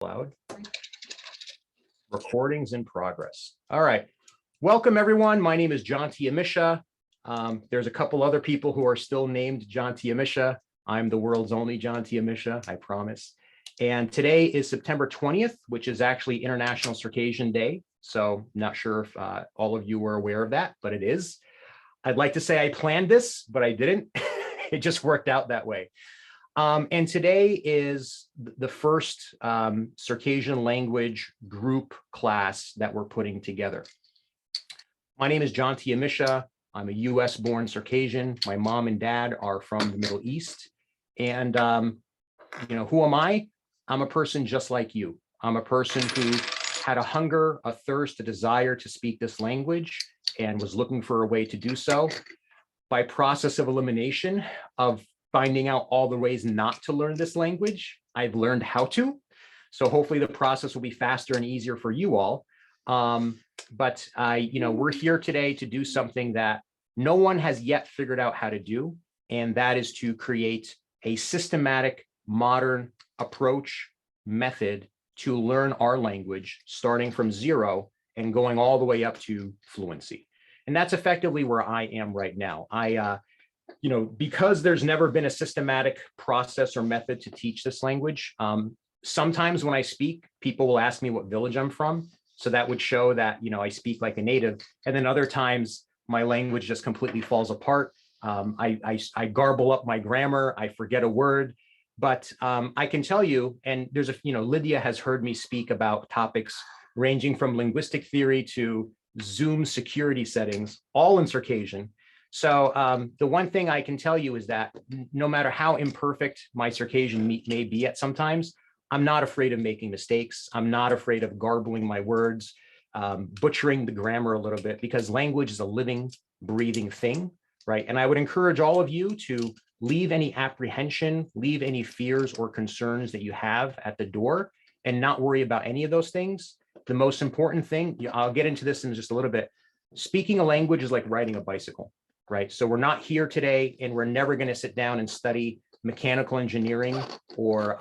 Loud. Recordings in progress. All right. Welcome, everyone. My name is John Tiamisha. There's a couple other people who are still named John Tiamisha. I'm the world's only John Tiamisha, I promise. And today is September 20th, which is actually International Circassian Day. So not sure if all of you were aware of that, but it is. I'd like to say I planned this, but I didn't. It just worked out that way. And today is the first Circassian language group class that we're putting together. My name is John Tiamisha. I'm a US born Circassian. My mom and dad are from the Middle East. And who am I? I'm a person just like you. I'm a person who had a hunger, a thirst, a desire to speak this language and was looking for a way to do so. By process of elimination of finding out all the ways not to learn this language, I've learned how to. So hopefully the process will be faster and easier for you all. But we're here today to do something that no one has yet figured out how to do, and that is to create a systematic, modern approach method to learn our language, starting from zero and going all the way up to fluency. And that's effectively where I am right now. Because there's never been a systematic process or method to teach this language, sometimes when I speak, people will ask me what village I'm from. So that would show that, I speak like a native. And then other times my language just completely falls apart. I garble up my grammar, I forget a word, but I can tell you, and there's Lydia has heard me speak about topics ranging from linguistic theory to Zoom security settings, all in Circassian. So the one thing I can tell you is that no matter how imperfect my Circassian may be at sometimes, I'm not afraid of making mistakes. I'm not afraid of garbling my words, butchering the grammar a little bit, because language is a living, breathing thing, right? And I would encourage all of you to leave any apprehension, leave any fears or concerns that you have at the door and not worry about any of those things. The most important thing, I'll get into this in just a little bit, speaking a language is like riding a bicycle. Right. So we're not here today and we're never going to sit down and study mechanical engineering or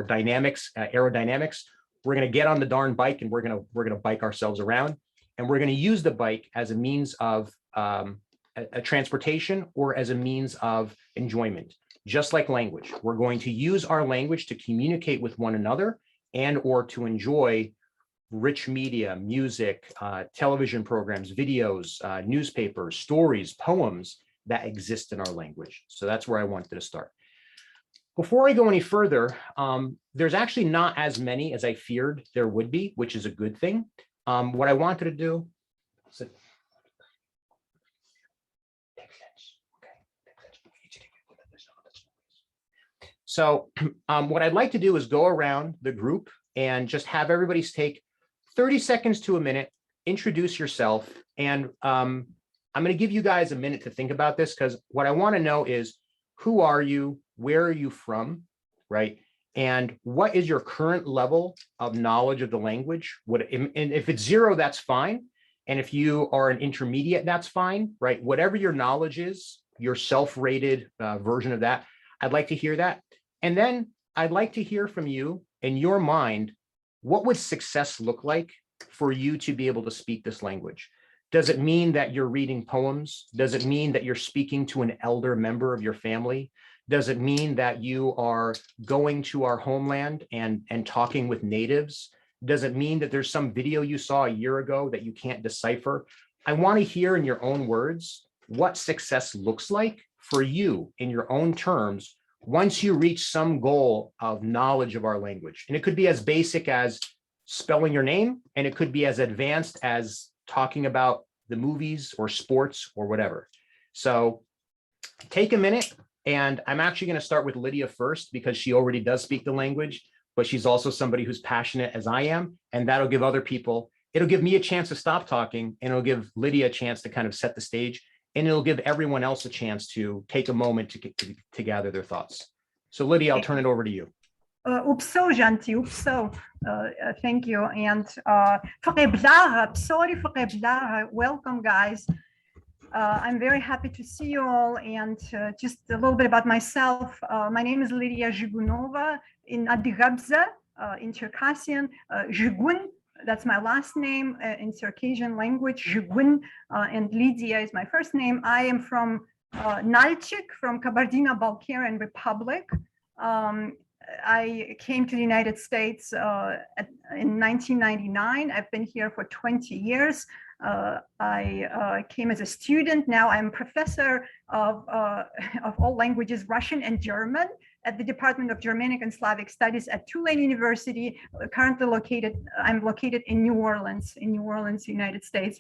dynamics, aerodynamics. We're going to get on the darn bike and we're going to bike ourselves around, and we're going to use the bike as a means of a transportation or as a means of enjoyment, just like language. We're going to use our language to communicate with one another and or to enjoy rich media, music, television programs, videos, newspapers, stories, poems that exist in our language. So that's where I wanted to start. Before I go any further, there's actually not as many as I feared there would be, which is a good thing. What I wanted to do, so what I'd like to do is go around the group and just have everybody take 30 seconds to a minute, introduce yourself. And I'm going to give you guys a minute to think about this, because what I want to know is, who are you? Where are you from? Right? And what is your current level of knowledge of the language? And if it's zero, that's fine. And if you are an intermediate, that's fine, right? Whatever your knowledge is, your self-rated version of that, I'd like to hear that. And then I'd like to hear from you in your mind, what would success look like for you to be able to speak this language? Does it mean that you're reading poems? Does it mean that you're speaking to an elder member of your family? Does it mean that you are going to our homeland and talking with natives? Does it mean that there's some video you saw a year ago that you can't decipher? I want to hear in your own words what success looks like for you in your own terms once you reach some goal of knowledge of our language. And it could be as basic as spelling your name, and it could be as advanced as talking about the movies or sports or whatever. So take a minute, and I'm actually going to start with Lydia first, because she already does speak the language, but she's also somebody who's passionate as I am, and that'll give other people, it'll give me a chance to stop talking, and it'll give Lydia a chance to kind of set the stage. And it'll give everyone else a chance to take a moment to gather their thoughts. So Lydia, I'll turn it over to you. وبسو جانتي وبسو thank you, and فقبلها sorry فقبلها, welcome guys. I'm very happy to see you all, and just a little bit about myself. My name is Lydia Zhigunova in Brzej. in Circassian, Zhigun, that's my last name in Circassian language, Zhigun, and Lydia is my first name. I am from Nalchik, from Kabardino-Balkarian Republic. I came to the United States in 1999. I've been here for 20 years. I came as a student. Now I'm a professor of all languages, Russian and German, at the Department of Germanic and Slavic Studies at Tulane University. Currently I'm located in New Orleans, United States.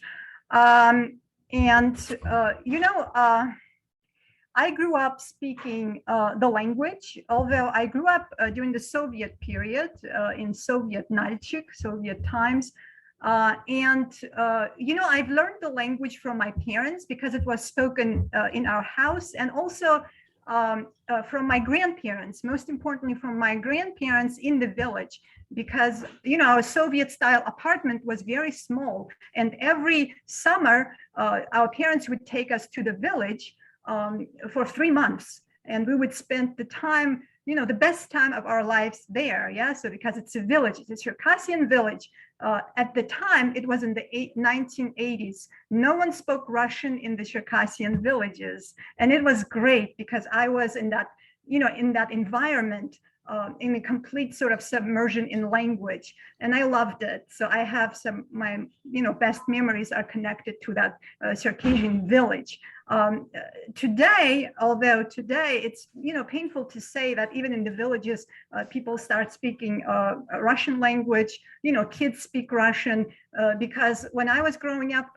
I grew up speaking the language, although I grew up during the Soviet period in Soviet Nalchik, Soviet times. I've learned the language from my parents because it was spoken in our house, and also from my grandparents, most importantly from my grandparents in the village, because, a Soviet-style apartment was very small. And every summer, our parents would take us to the village for 3 months. And we would spend the time, the best time of our lives there. Yeah. So because it's a village, it's a Circassian village. At the time, it was in the 1980s. No one spoke Russian in the Circassian villages. And it was great because I was in that, in that environment, in a complete sort of submersion in language. And I loved it. So I have my best memories are connected to that Circassian village. Today, although today it's, painful to say that even in the villages, people start speaking Russian language, kids speak Russian, because when I was growing up,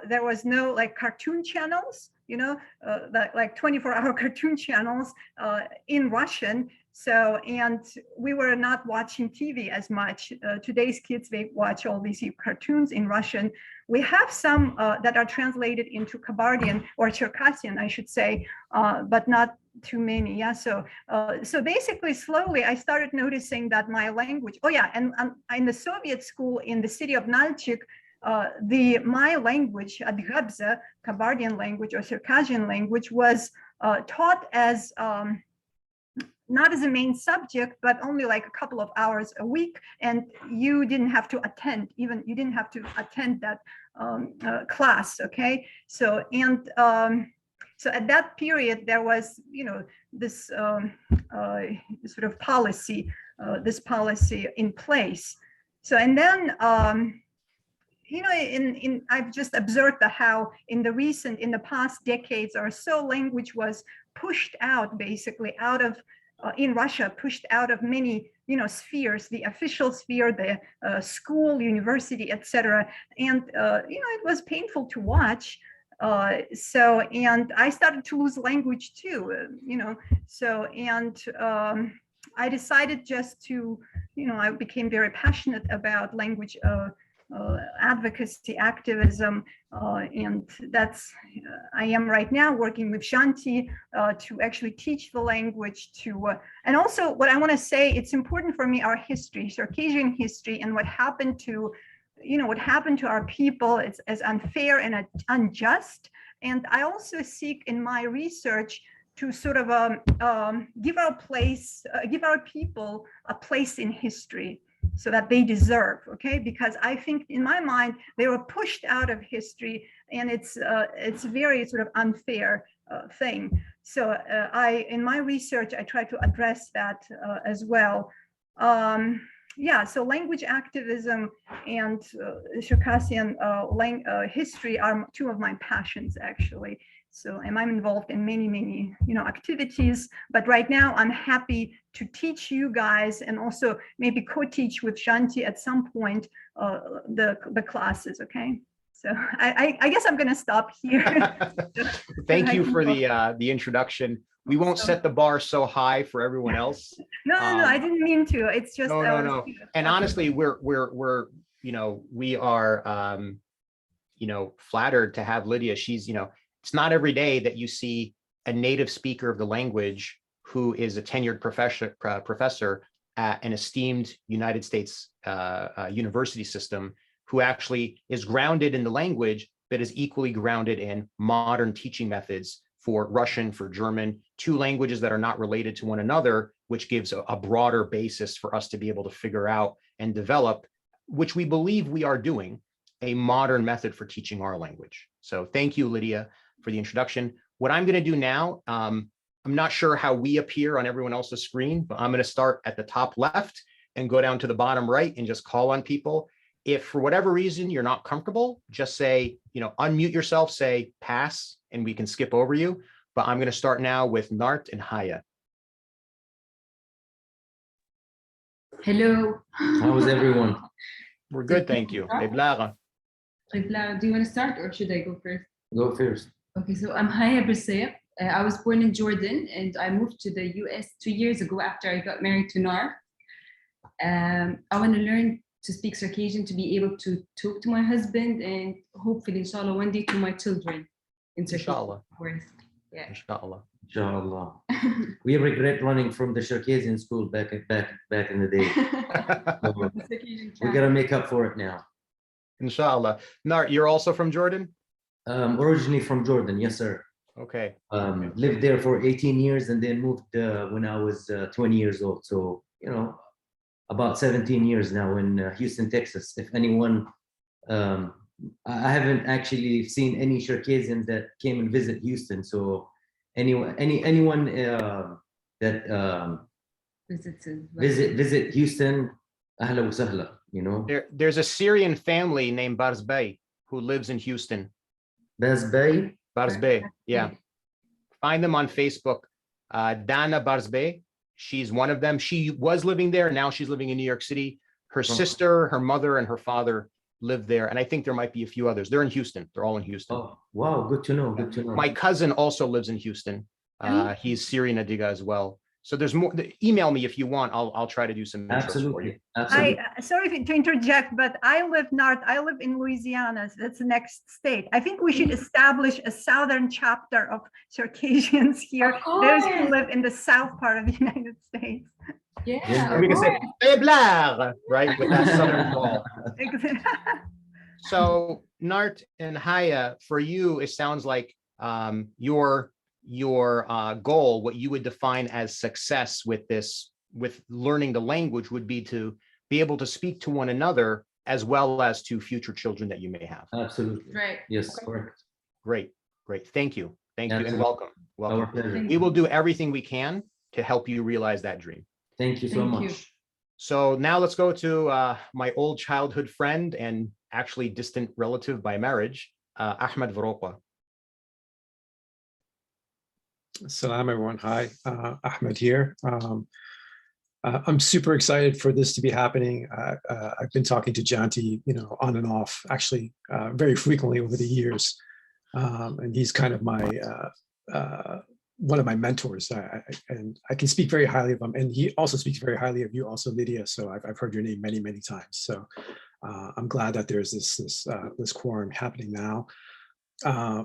there was no cartoon channels, like 24-hour cartoon channels in Russian. So, and we were not watching TV as much. Today's kids, they watch all these cartoons in Russian. We have some that are translated into Kabardian or Circassian, I should say, but not too many. Yeah. So basically, slowly, I started noticing that my language. Oh yeah, and in the Soviet school in the city of Nalchik, my language, Brzej, Kabardian language or Circassian language, was taught as not as a main subject, but only like a couple of hours a week. And you didn't have to attend, that class, okay? So, and so at that period, there was, this sort of policy, in place. So, and then, I've just observed how in the past decades or so, language was pushed out, basically out of, in Russia, pushed out of many, spheres, the official sphere, the school, university, etc. And, it was painful to watch. And I started to lose language too, I decided just to, I became very passionate about language advocacy, activism, and that's, I am right now working with Shanti to actually teach the language and also what I want to say, it's important for me, our history, Circassian history, and what happened to, our people is as unfair and unjust. And I also seek in my research to sort of give our people a place in history, so that they deserve, okay? Because I think in my mind, they were pushed out of history, and it's a very sort of unfair thing. So in my research, I try to address that as well. So language activism and Circassian history are two of my passions, actually. So, and I'm involved in many, many, activities, but right now I'm happy to teach you guys and also maybe co-teach with Shanti at some point the classes, okay? So I guess I'm going to stop here. Thank you for the introduction. We won't set the bar so high for everyone else. No, I didn't mean to. It's just no. And honestly, we are flattered to have Lydia. She's it's not every day that you see a native speaker of the language who is a tenured professor at an esteemed United States university system, who actually is grounded in the language, but is equally grounded in modern teaching methods for Russian, for German, two languages that are not related to one another, which gives a broader basis for us to be able to figure out and develop, which we believe we are doing, a modern method for teaching our language. So thank you, Lydia, for the introduction. What I'm going to do now, I'm not sure how we appear on everyone else's screen, but I'm going to start at the top left and go down to the bottom right and just call on people. If for whatever reason you're not comfortable, just say, unmute yourself, say pass, and we can skip over you. But I'm going to start now with Nart and Haya. Hello. How's everyone? We're good, thank you. Brzej. Do you want to start or should I go first? Go first. Okay, so I'm Brzej. I was born in Jordan and I moved to the US 2 years ago after I got married to Nar. I want to learn to speak Circassian to be able to talk to my husband and hopefully, inshallah, one day to my children in Circassian. Inshallah. Yeah. Inshallah. Inshallah. We regret running from the Circassian school back in the day. So we gotta make up for it now. Inshallah. Nart, you're also from Jordan? Originally from Jordan, yes, sir. Okay. Lived there for 18 years and then moved when I was 20 years old. So, about 17 years now in Houston, Texas. If anyone, I haven't actually seen any Circassians that came and visit Houston. So anyone that visit Houston, ahla wa sahla, There's a Syrian family named Brzej who lives in Houston. Brzej. Brzej, yeah. Find them on Facebook. Dana Brzej, she's one of them. She was living there. Now she's living in New York City. Her sister, her mother, and her father live there. And I think there might be a few others. They're in Houston. They're all in Houston. Oh, wow. Good to know. Good to know. My cousin also lives in Houston. He's Syrian Adiga as well. So there's more. Email me if you want. I'll try to do some intros for you. Absolutely. Sorry to interject, but I live in Louisiana. So that's the next state. I think we should establish a southern chapter of Circassians here. Those who live in the south part of the United States. Yeah. And we can say Brzej, right, with that southern call. So Nart and Haya, for you, it sounds like your goal, what you would define as success with learning the language would be to be able to speak to one another as well as to future children that you may have. Absolutely. Right. Yes, correct. Great. Thank you. And Absolutely. welcome. Our pleasure. We will do everything we can to help you realize that dream. Thank you so Thank much. you. So now let's go to my old childhood friend and actually distant relative by marriage, Ahmed Varoqa. Salam, everyone. Hi, Ahmed here. I'm super excited for this to be happening. I've been talking to Janti, on and off, actually, very frequently over the years. And he's kind of my one of my mentors, and I can speak very highly of him. And he also speaks very highly of you, also, Lydia. So I've heard your name many, many times. So I'm glad that there's this quorum happening now.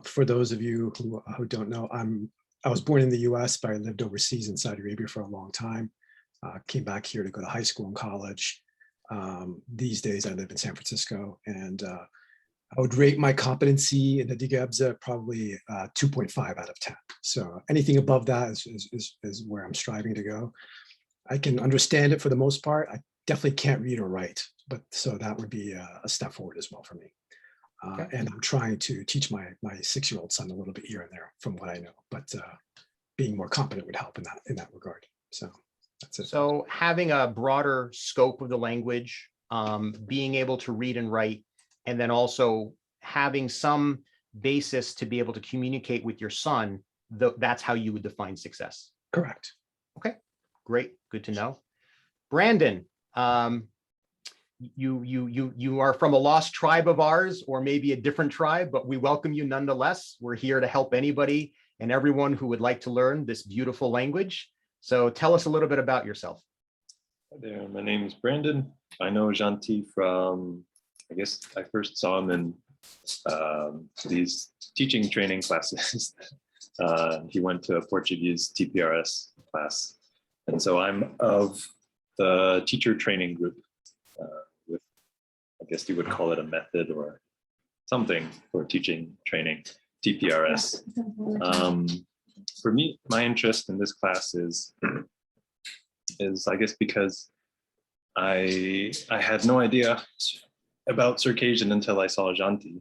For those of you who don't know, I was born in the U.S., but I lived overseas in Saudi Arabia for a long time. Came back here to go to high school and college. These days, I live in San Francisco, and I would rate my competency in the Brzej probably 2.5 out of 10. So anything above that is where I'm striving to go. I can understand it for the most part. I definitely can't read or write, but so that would be a step forward as well for me. And I'm trying to teach my 6-year-old son a little bit here and there from what I know, but being more competent would help in that regard. So that's it. So having a broader scope of the language, being able to read and write, and then also having some basis to be able to communicate with your son, that's how you would define success. Correct. Okay, great, good to know. Brandon, you are from a lost tribe of ours, or maybe a different tribe, but we welcome you nonetheless. We're here to help anybody and everyone who would like to learn this beautiful language. So tell us a little bit about yourself. Hi there, my name is Brandon. I know Janti from, I guess I first saw him in these teaching training classes. He went to a Portuguese TPRS class. And so I'm of the teacher training group with, I guess you would call it a method or something for teaching training, TPRS. for me, my interest in this class is I guess because I had no idea about Circassian until I saw Janti.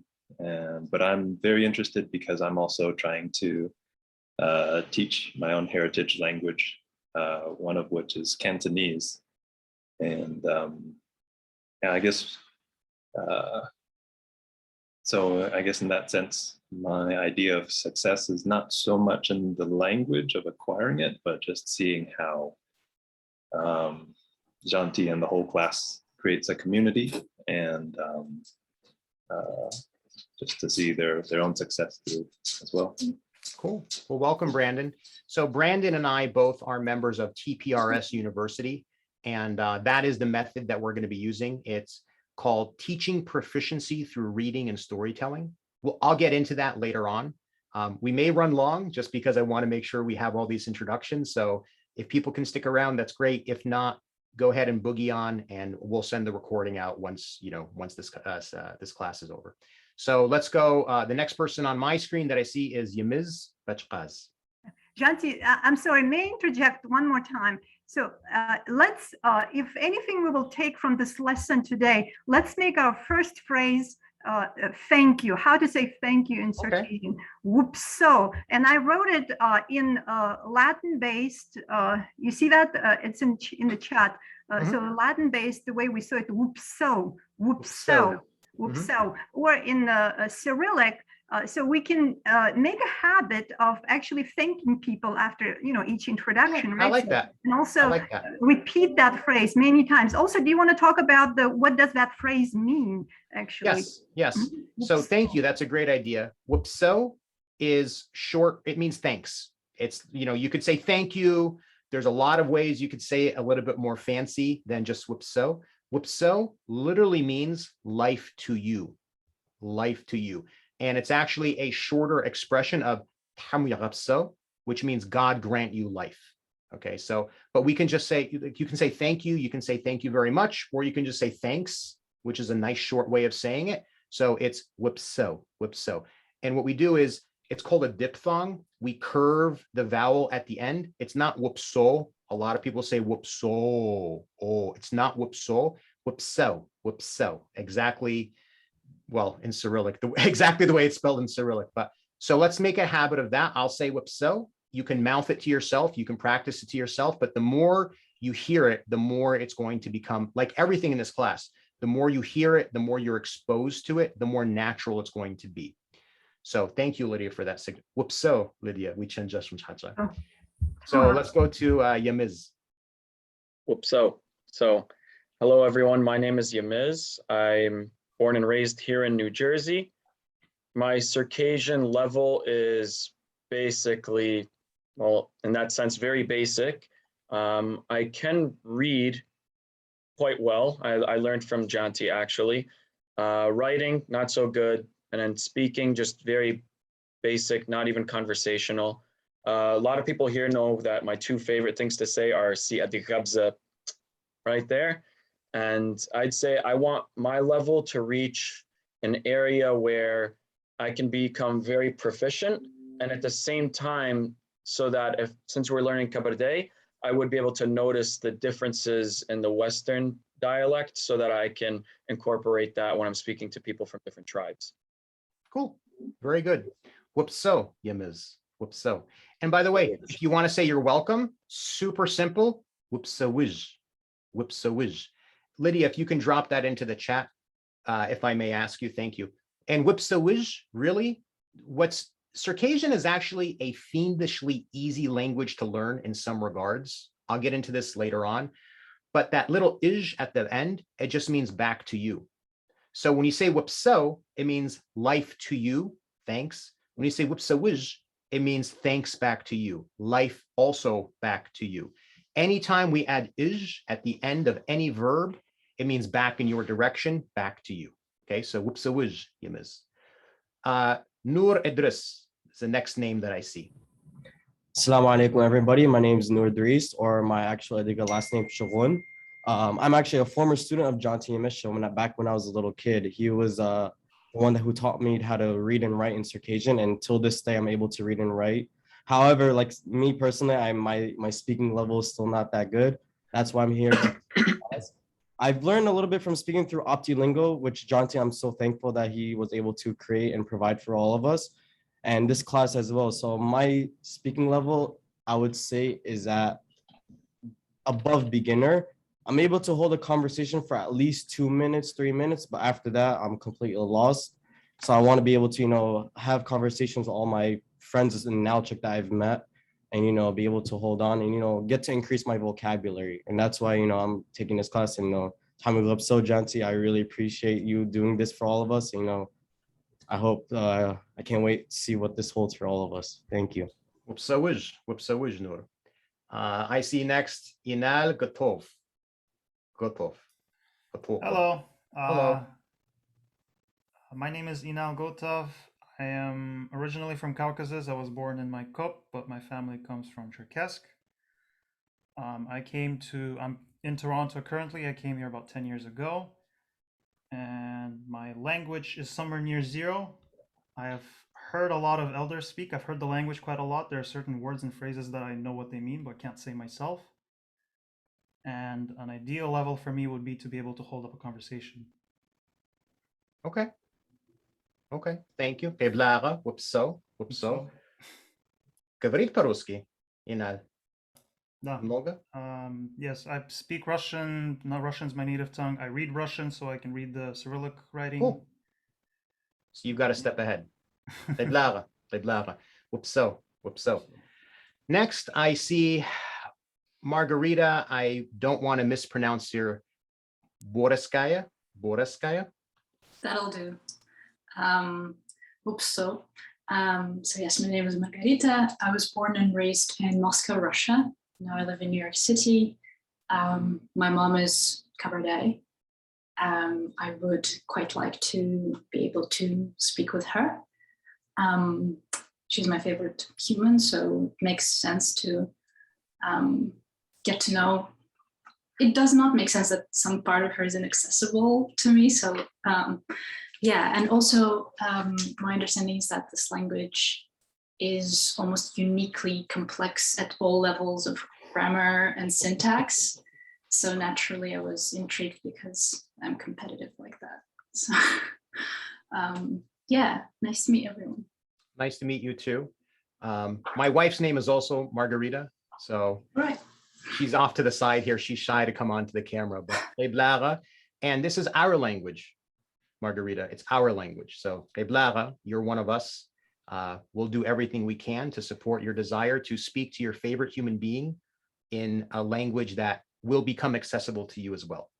But I'm very interested because I'm also trying to teach my own heritage language, one of which is Cantonese. And yeah, I guess, so I guess in that sense, my idea of success is not so much in the language of acquiring it, but just seeing how Janti and the whole class creates a community, and just to see their own success through as well. Cool. Well, welcome, Brandon. So Brandon and I both are members of TPRS University, and that is the method that we're going to be using. It's called Teaching Proficiency through Reading and Storytelling. Well, I'll get into that later on. We may run long just because I want to make sure we have all these introductions. So if people can stick around, that's great. If not, go ahead and boogie on, and we'll send the recording out once this class is over. So let's go. The next person on my screen that I see is Yamiz. Janti, I'm sorry, may I interject one more time? So let's, if anything we will take from this lesson today, let's make our first phrase thank you. How to say thank you in Circassian. Whoopso. And I wrote it in Latin-based. You see that? It's in the chat. So Latin-based, the way we saw it, whoopso, whoopso, whoopso. Or in Cyrillic, so we can make a habit of actually thanking people after each introduction. Right? I like that. And also like that. Repeat that phrase many times. Also, do you want to talk about what does that phrase mean? Actually, yes. So thank you. That's a great idea. Whoopso is short. It means thanks. It's you could say thank you. There's a lot of ways you could say it a little bit more fancy than just whoopso. Whoopso literally means life to you, life to you. And it's actually a shorter expression of Hamyarapso, which means God grant you life. Okay, so, but we can just say, you can say thank you can say thank you very much, or you can just say thanks, which is a nice short way of saying it. So it's whoopso, whoopso. And what we do is, it's called a diphthong. We curve the vowel at the end. It's not whoopso. A lot of people say whoopso. Oh, it's not whoopso, whoopso, whoopso. Exactly. Well, in Cyrillic, exactly the way it's spelled in Cyrillic. But so let's make a habit of that. I'll say whoopso. You can mouth it to yourself. You can practice it to yourself. But the more you hear it, the more it's going to become, like everything in this class. The more you hear it, the more you're exposed to it, the more natural it's going to be. So thank you, Lydia, for that. Whoopso, Lydia. We change just from Chacha. So let's go to Yamiz. Whoopso. So hello, everyone. My name is Yamiz. I'm born and raised here in New Jersey. My Circassian level is basically, well, in that sense, very basic. I can read quite well. I learned from Janti, actually. Writing, not so good. And then speaking, just very basic, not even conversational. A lot of people here know that my two favorite things to say are si adigabza right there. And I'd say I want my level to reach an area where I can become very proficient, and at the same time, so that since we're learning Brzej, I would be able to notice the differences in the Western dialect so that I can incorporate that when I'm speaking to people from different tribes. Cool. Very good. Whoopso, Yamiz. Whoopso. And by the way, if you want to say you're welcome, super simple. Whoopso wiz. Whoopso wiz. Lydia, if you can drop that into the chat, if I may ask you, thank you. And whoopso wiz, really, Circassian is actually a fiendishly easy language to learn in some regards. I'll get into this later on. But that little ish at the end, it just means back to you. So when you say whoopso, it means life to you, thanks. When you say whoopso wiz, it means thanks back to you, life also back to you. Anytime we add ish at the end of any verb, it means back in your direction, back to you. Okay, so whoopso wiz, Yamiz. Nur Idris is the next name that I see. Assalamu alaikum, everybody. My name is Nur Idris, or my actual Adiga last name, Shogun. I'm actually a former student of Janti Yamiz. Back when I was a little kid, he was the one who taught me how to read and write in Circassian. And till this day, I'm able to read and write However, like me personally, my speaking level is still not that good. That's why I'm here. I've learned a little bit from speaking through OptiLingo, which Jonty, I'm so thankful that he was able to create and provide for all of us, and this class as well. So my speaking level, I would say, is at above beginner. I'm able to hold a conversation for at least 2 minutes, 3 minutes, but after that, I'm completely lost. So I want to be able to, have conversations with all my friends in Nalchik that I've met, and, be able to hold on and, get to increase my vocabulary. And that's why, I'm taking this class. And, so Janti, I really appreciate you doing this for all of us. I hope, I can't wait to see what this holds for all of us. Thank you. Whoop-so-wish, Nur. I see next Inal Gotov. Hello. Hello. My name is Inal Gotov. I am originally from Caucasus. I was born in Maykop, but my family comes from Cherkassk. I'm in Toronto currently. I came here about 10 years ago. And my language is somewhere near zero. I have heard a lot of elders speak. I've heard the language quite a lot. There are certain words and phrases that I know what they mean, but can't say myself. And an ideal level for me would be to be able to hold up a conversation. Okay. Thank you. Peblara, whoop-so. Говорит по-русски, Инал? Да. Много? Yes, I speak Russian. Not Russian's my native tongue. I read Russian, so I can read the Cyrillic writing. Cool. So you've got a step ahead. Peblara. Whoop-so. Next, I see Margarita. I don't want to mispronounce your Borskaya. That'll do. Oops. So yes, my name is Margarita. I was born and raised in Moscow, Russia. Now I live in New York City. My mom is Kabardey. I would quite like to be able to speak with her. She's my favorite human, so it makes sense to get to know. It does not make sense that some part of her is inaccessible to me. So yeah, and also my understanding is that this language is almost uniquely complex at all levels of grammar and syntax. So naturally I was intrigued because I'm competitive like that. So yeah, nice to meet everyone. Nice to meet you too. My wife's name is also Margarita. So right. She's off to the side here. She's shy to come onto the camera, but Brzej, and this is our language, Margarita. It's our language. So Brzej, you're one of us. We'll do everything we can to support your desire to speak to your favorite human being in a language that will become accessible to you as well,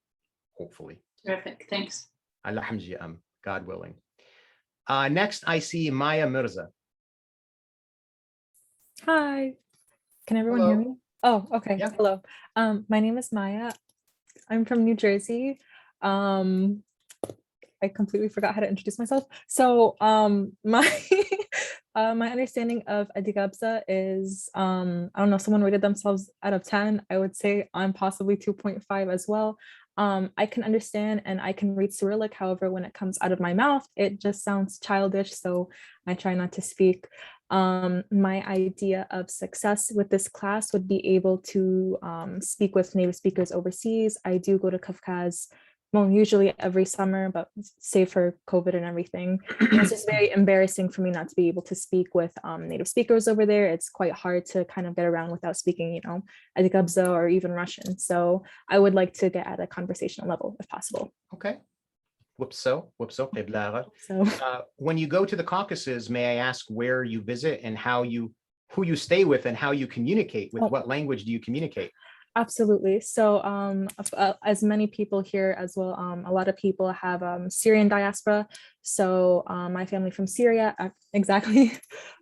hopefully. Terrific. Thanks. God willing. Next, I see Maya Mirza. Hi. Can everyone Hello. hear me? Oh, okay. Yeah. Hello. My name is Maya. I'm from New Jersey. I completely forgot how to introduce myself. So my my understanding of Adigabza is, I don't know, someone rated themselves out of 10. I would say I'm possibly 2.5 as well. I can understand and I can read Cyrillic. However, when it comes out of my mouth, it just sounds childish. So I try not to speak. My idea of success with this class would be able to speak with native speakers overseas. I do go to Kafkaz, well, usually every summer, but save for COVID and everything. It's just very embarrassing for me not to be able to speak with native speakers over there. It's quite hard to kind of get around without speaking, Adigabza or even Russian. So I would like to get at a conversational level if possible. Okay. Whoopso, Brzej. So when you go to the Caucasus, may I ask where you visit and who you stay with and how you communicate with? What language do you communicate? Absolutely. So as many people here as well, a lot of people have Syrian diaspora. So my family from Syria, exactly.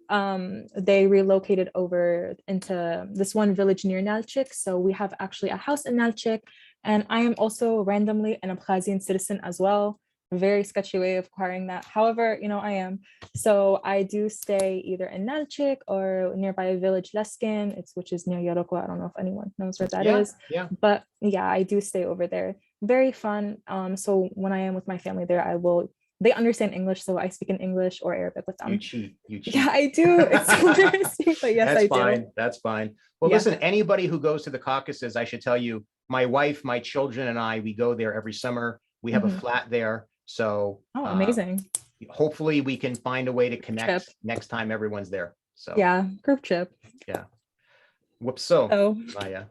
They relocated over into this one village near Nalchik. So we have actually a house in Nalchik. And I am also randomly an Abkhazian citizen as well. Very sketchy way of acquiring that. However, I am. So I do stay either in Nalchik or nearby a village Leskin, which is near Yorokwa. I don't know if anyone knows where that is. Yeah. But yeah, I do stay over there. Very fun. So when I am with my family there, I will they understand English, so I speak in English or Arabic with them. You cheat. You cheat. Yeah, I do. It's so embarrassing, but yes, That's I fine. do. That's fine. Well, Yeah. listen, anybody who goes to the Caucasus, I should tell you, my wife, my children, and I, we go there every summer. We have a Mhm. flat there. So Oh, amazing. hopefully we can find a way to connect Trip. next time everyone's there. So Yeah, group trip. yeah. Whoops. So Oh, Maya.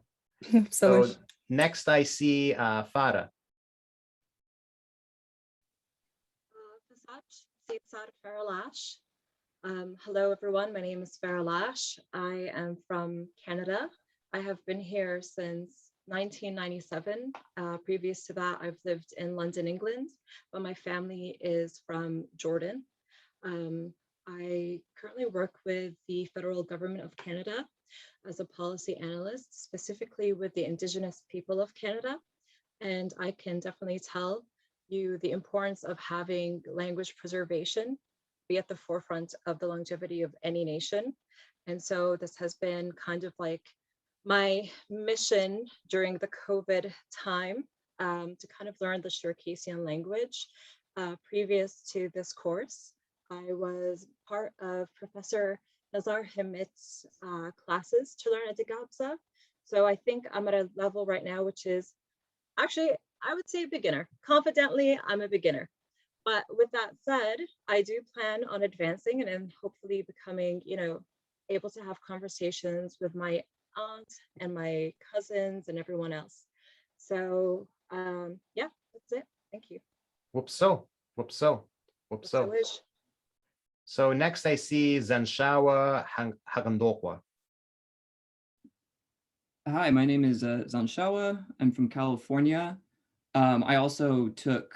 so So next I see Farah. Hello, everyone. My name is Farah Lash. I am from Canada. I have been here since 1997. Previous to that, I've lived in London, England, but my family is from Jordan. I currently work with the federal government of Canada as a policy analyst, specifically with the Indigenous people of Canada. And I can definitely tell you the importance of having language preservation be at the forefront of the longevity of any nation. And so this has been kind of like my mission during the COVID time to kind of learn the Circassian language. Previous to this course, I was part of Professor Nazar Himit's classes to learn Adigabsa. So I think I'm at a level right now, which is actually, I would say beginner. Confidently, I'm a beginner. But with that said, I do plan on advancing and then hopefully becoming, able to have conversations with my aunt and my cousins and everyone else. So yeah, that's it. Thank you. Whoops. So. So next I see Zanshawa Hagandokwa. Hi, my name is Zanshawa. I'm from California. I also took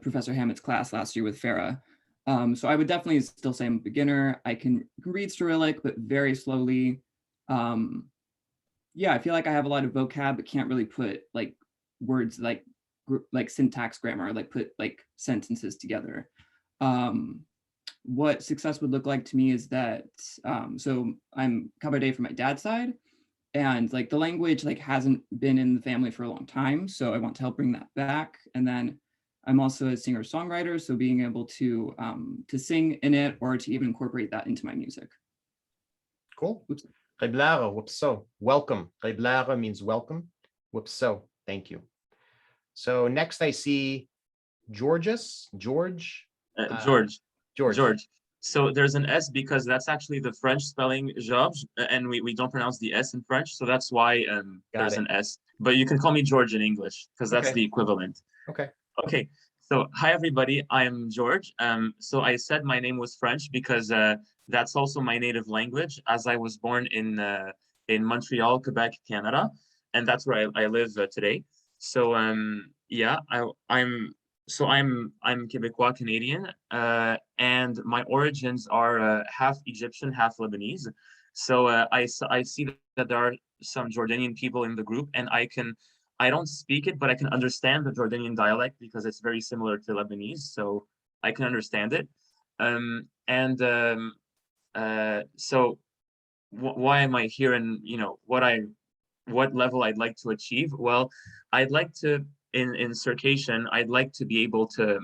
Professor Hammett's class last year with Farah. So I would definitely still say I'm a beginner. I can read Cyrillic, but very slowly. Yeah, I feel like I have a lot of vocab, but can't really put like words like syntax grammar, like put like sentences together. What success would look like to me is that, so I'm Kabardey from my dad's side, and like the language like hasn't been in the family for a long time. So I want to help bring that back. And then I'm also a singer-songwriter, so being able to sing in it or to even incorporate that into my music. Cool. Qiblara, whoopso. Welcome. Qiblara means welcome. Whoopso. Thank you. So next I see George. George. So there's an S because that's actually the French spelling Georges, and we don't pronounce the S in French, so that's why there's an S. But you can call me George in English because that's the equivalent. Okay. Okay. So hi everybody, I'm George. So I said my name was French because that's also my native language, as I was born in Montreal, Quebec, Canada, and that's where I live today. So yeah, I'm Quebecois Canadian, and my origins are half Egyptian, half Lebanese. So I see that there are some Jordanian people in the group, and I don't speak it, but I can understand the Jordanian dialect because it's very similar to Lebanese, so I can understand it. So why am I here, and what level I'd like to achieve? Well, I'd like to in Circassian, I'd like to be able to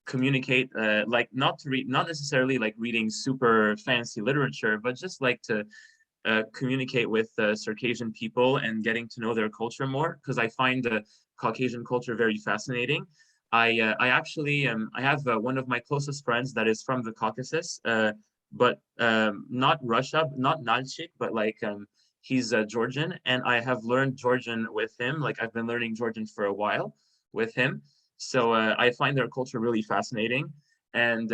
communicate, like not necessarily like reading super fancy literature, but just like to communicate with Circassian people and getting to know their culture more, because I find the Caucasian culture very fascinating. I actually I have one of my closest friends that is from the Caucasus, but not Russia, not Nalchik, but like he's Georgian, and I have learned Georgian with him. Like I've been learning Georgian for a while with him. So I find their culture really fascinating, and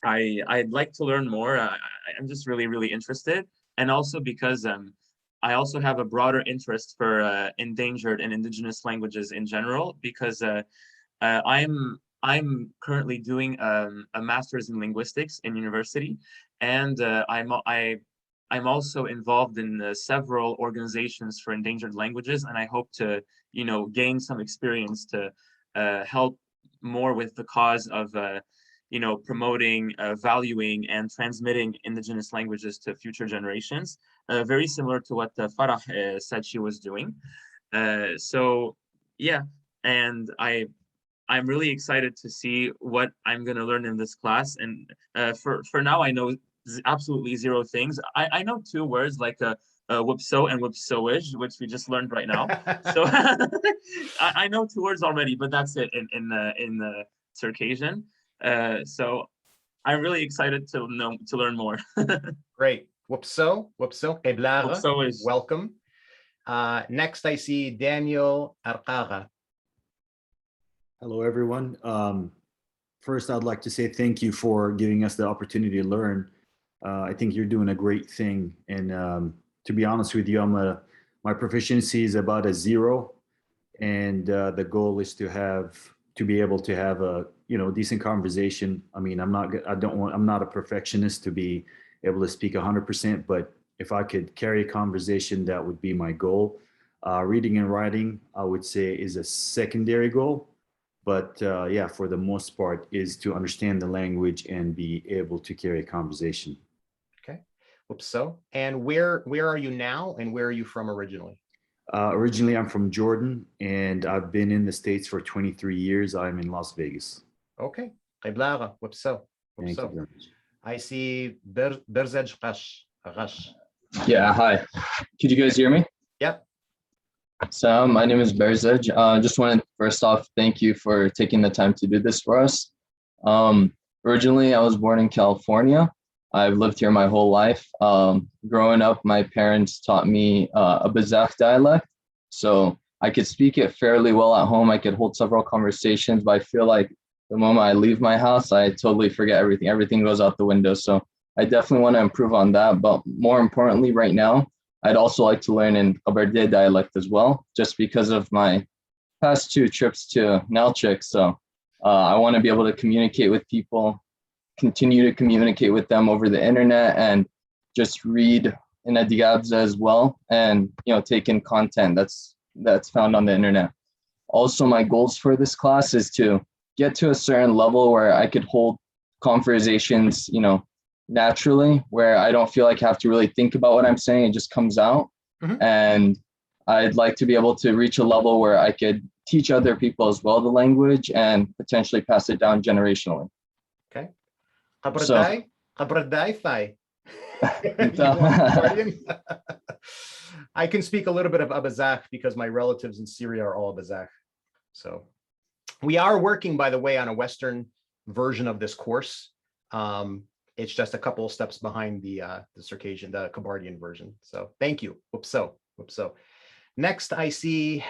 I'd like to learn more. I'm just really, really interested. And also because I also have a broader interest for endangered and indigenous languages in general, because I'm currently doing a master's in linguistics in university, and I'm also involved in several organizations for endangered languages, and I hope to gain some experience to help more with the cause of promoting, valuing, and transmitting indigenous languages to future generations, very similar to what Farah said she was doing. So yeah, and I'm really excited to see what I'm going to learn in this class. And for now, I know absolutely zero things. I know two words like whoopso and whoopsoish, which we just learned right now. So I know two words already, but that's it in the Circassian. So I'm really excited to learn more. Great. Whoopso, Eblara, Whoopsoish. welcome. Next, I see Daniel Arqaga. Hello, everyone. First, I'd like to say thank you for giving us the opportunity to learn. I think you're doing a great thing. And to be honest with you, my proficiency is about a 0. And the goal is to be able to have a decent conversation. I mean, I'm not a perfectionist to be able to speak 100%, but if I could carry a conversation, that would be my goal. Reading and writing, I would say, is a secondary goal. But yeah, for the most part, is to understand the language and be able to carry a conversation. Okay. So, and where are you now, and where are you from originally? Originally, I'm from Jordan, and I've been in the States for 23 years. I'm in Las Vegas. Okay. Eblara, so. Thank you very much. I see Brzej Rash. Yeah, hi. Could you guys hear me? Yep. So my name is Brzej. Just wanted to first off thank you for taking the time to do this for us. Originally, I was born in California. I've lived here my whole life. Growing up, my parents taught me a Brzej dialect, so I could speak it fairly well at home. I could hold several conversations, but I feel like the moment I leave my house, I totally forget everything. Everything goes out the window. So I definitely want to improve on that. But more importantly, right now, I'd also like to learn in Brzej dialect as well, just because of my past 2 trips to Nalchik. So I want to be able to communicate with people, continue to communicate with them over the internet, and just read in Adigabza as well, and take in content that's found on the internet. Also, my goals for this class is to get to a certain level where I could hold conversations, naturally, where I don't feel like I have to really think about what I'm saying. It just comes out. Mm-hmm. And I'd like to be able to reach a level where I could teach other people as well the language and potentially pass it down generationally. Okay. So- I can speak a little bit of Abazak because my relatives in Syria are all Abazak. So we are working, by the way, on a Western version of this course. It's just a couple of steps behind the Circassian, the Kabardian version. So thank you. So. Next, I see,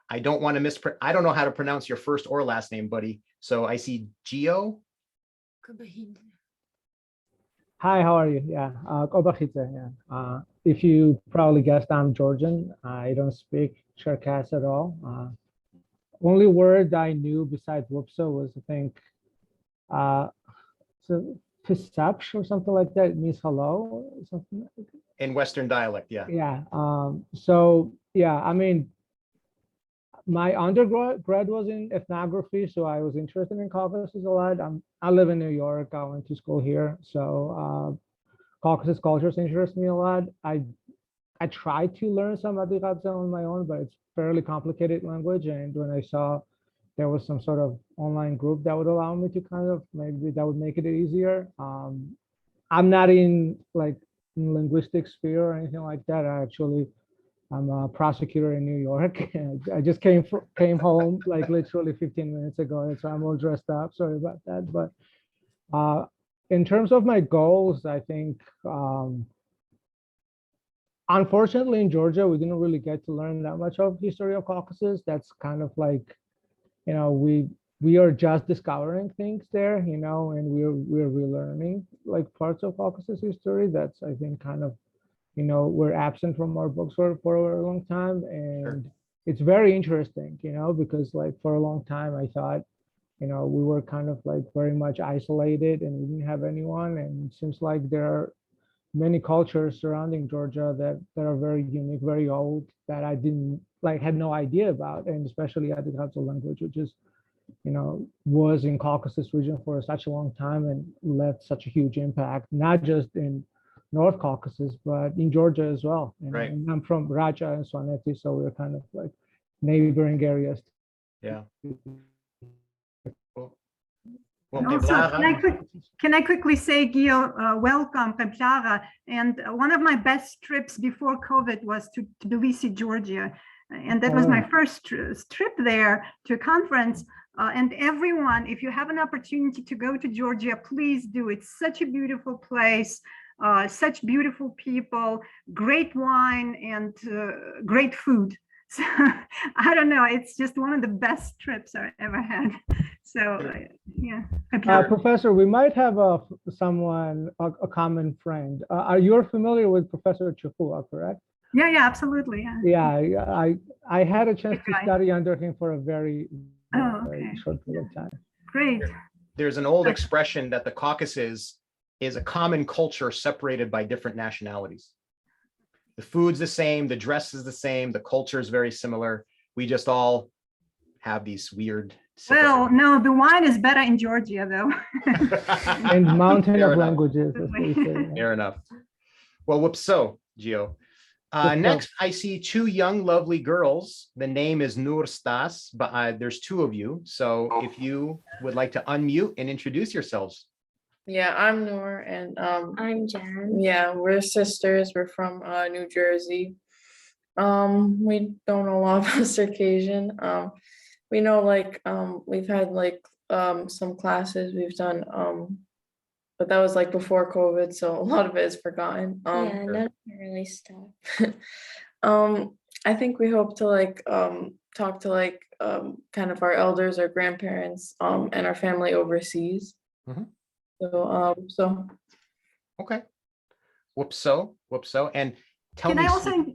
I don't want to I don't know how to pronounce your first or last name, buddy. So I see Gio. Hi, how are you? Yeah, yeah. If you probably guessed, I'm Georgian. I don't speak Circassian at all. Only word I knew besides whoopso was, I think, so Sept or something like that. It means hello or something like that. In Western dialect, yeah. Yeah. So yeah, I mean, my undergrad was in ethnography, so I was interested in Caucasus a lot. I live in New York. I went to school here, so Caucasus cultures interest me a lot. I tried to learn some Adigabza on my own, but it's fairly complicated language. And when I saw there was some sort of online group that would allow me to kind of, maybe that would make it easier. I'm not in like linguistic sphere or anything like that. I'm a prosecutor in New York. I just came home like literally 15 minutes ago, so I'm all dressed up. Sorry about that. But in terms of my goals, I think unfortunately in Georgia we didn't really get to learn that much of history of Caucasus. That's kind of like, we are just discovering things there, and we're relearning like parts of Caucasus history. That's, I think, kind of, we're absent from our books for a long time. And it's very interesting, because like for a long time I thought, we were kind of like very much isolated and we didn't have anyone. And it seems like there are many cultures surrounding Georgia that are very unique, very old, that I had no idea about. And especially Adigabza language, which is, was in Caucasus region for such a long time and left such a huge impact, not just in North Caucasus, but in Georgia as well. And I'm from Raja and Swaneti, so we're kind of like neighboring areas Yeah. Also, can I quickly say, Gio, welcome, Zara. And one of my best trips before COVID was to Tbilisi, Georgia. And that was my first trip there to a conference. And everyone, if you have an opportunity to go to Georgia, please do. It's such a beautiful place, such beautiful people, great wine, and great food. So I don't know, it's just one of the best trips I ever had. So yeah. Professor, we might have a common friend. Are you familiar with Professor Chukua, correct? Yeah, absolutely. Yeah, I had a chance to study under him for a very short period of time. Great. There's an old expression that the Caucasus is a common culture separated by different nationalities. The food's the same, the dress is the same, the culture is very similar. We just all have these weird. Well, no, the wine is better in Georgia, though. And mountain Fair of enough. languages, as they say. Fair enough. Well, whoops, so, Gio. Next, I see two young, lovely girls. The name is Nur Stas, but there's two of you. So if you would like to unmute and introduce yourselves. Yeah, I'm Noor, and I'm Jan. yeah, we're sisters. We're from New Jersey. We don't know a lot about Circassian. We know we've had some classes we've done, but that was before COVID, so a lot of it is forgotten. Yeah, not really stuff. I think we hope to talk to kind of our elders or grandparents and our family overseas. Mhm. So Okay. Whoopso. And tell Can me. I also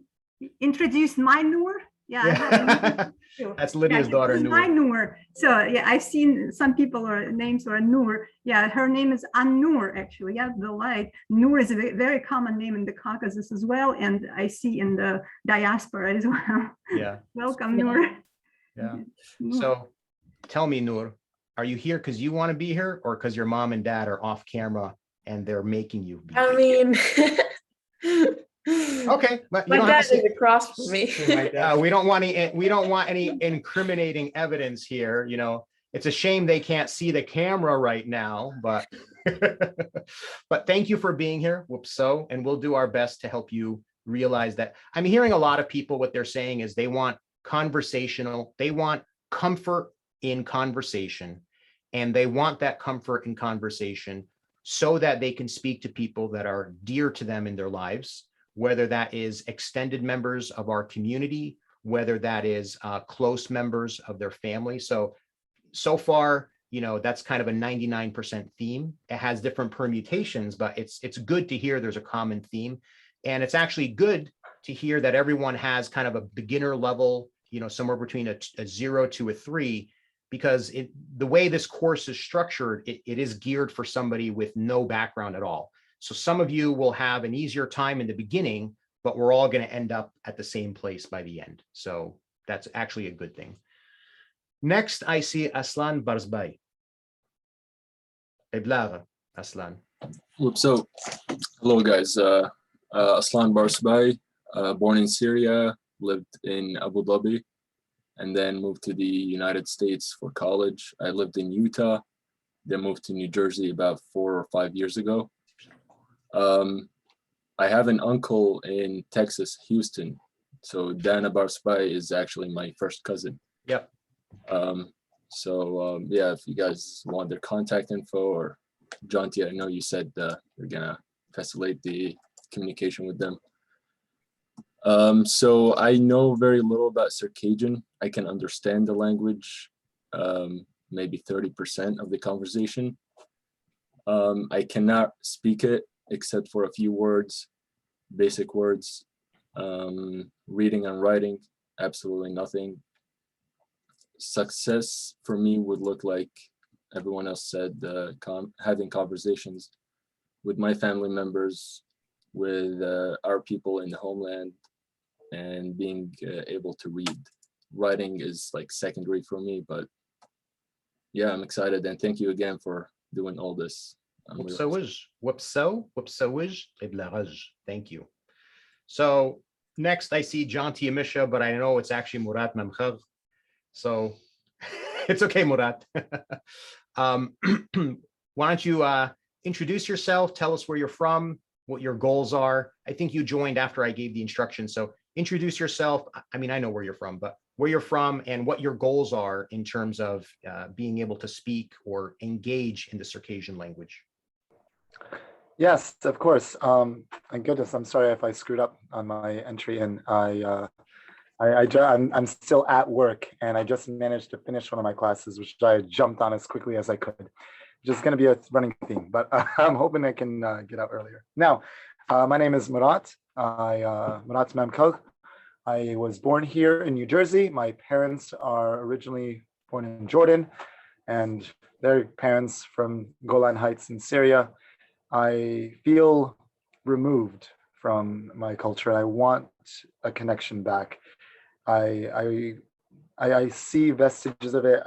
introduce my Noor? Yeah, I have That's Lydia's daughter, this is Noor. my Noor. So yeah, I've seen some people or names are Noor. Yeah, her name is Anur actually. Yeah, the light. Noor is a very common name in the Caucasus as well, and I see in the diaspora as well. Yeah. Welcome, Noor. Yeah. So tell me, Noor, are you here because you want to be here or because your mom and dad are off camera and they're making you be I mean, okay, but you my don't dad have to is across from me. we don't want any incriminating evidence here. You know, it's a shame they can't see the camera right now, but but thank you for being here. Whoopso, and we'll do our best to help you realize that. I'm hearing a lot of people, what they're saying is they want conversational, they want comfort in conversation, and they want that comfort in conversation so that they can speak to people that are dear to them in their lives, whether that is extended members of our community, whether that is close members of their family. So far, you know, that's kind of a 99% theme. It has different permutations, but it's good to hear there's a common theme. And it's actually good to hear that everyone has kind of a beginner level, you know, somewhere between a 0 to a 3, because the way this course is structured, it is geared for somebody with no background at all. So some of you will have an easier time in the beginning, but we're all going to end up at the same place by the end. So that's actually a good thing. Next, I see Aslan Brzej. Eblara, Aslan. So, hello guys. Aslan Brzej, born in Syria, lived in Abu Dhabi, and then moved to the United States for college. I lived in Utah, then moved to New Jersey about 4 or 5 years ago. I have an uncle in Texas, Houston. So Dania Brzej is actually my first cousin. Yep. Yeah, if you guys want their contact info, or Jonty, I know you said you're gonna facilitate the communication with them. So I know very little about Circassian. I can understand the language, maybe 30% of the conversation. I cannot speak it except for a few words, basic words. Reading and writing, absolutely nothing. Success for me would look like everyone else said, having conversations with my family members, with our people in the homeland, and being able to read. Writing is like secondary for me, but yeah, I'm excited, and thank you again for doing all this. Thank you. So next I see Jonty Amisha, but I know it's actually Marat Memkhav. So It's okay, Marat. Why don't you introduce yourself, tell us where you're from, what your goals are. I think you joined after I gave the instructions. So introduce yourself. I mean, I know where you're from, but where you're from and what your goals are in terms of being able to speak or engage in the Circassian language. Yes, of course. And goodness, I'm sorry if I screwed up on my entry, and I'm still at work, and I just managed to finish one of my classes, which I jumped on as quickly as I could. Just going to be a running theme, but I'm hoping I can get out earlier. Now, my name is Marat. Marat Memkog. I was born here in New Jersey. My parents are originally born in Jordan, and their parents from Golan Heights in Syria. I feel removed from my culture. I want a connection back. I see vestiges of it.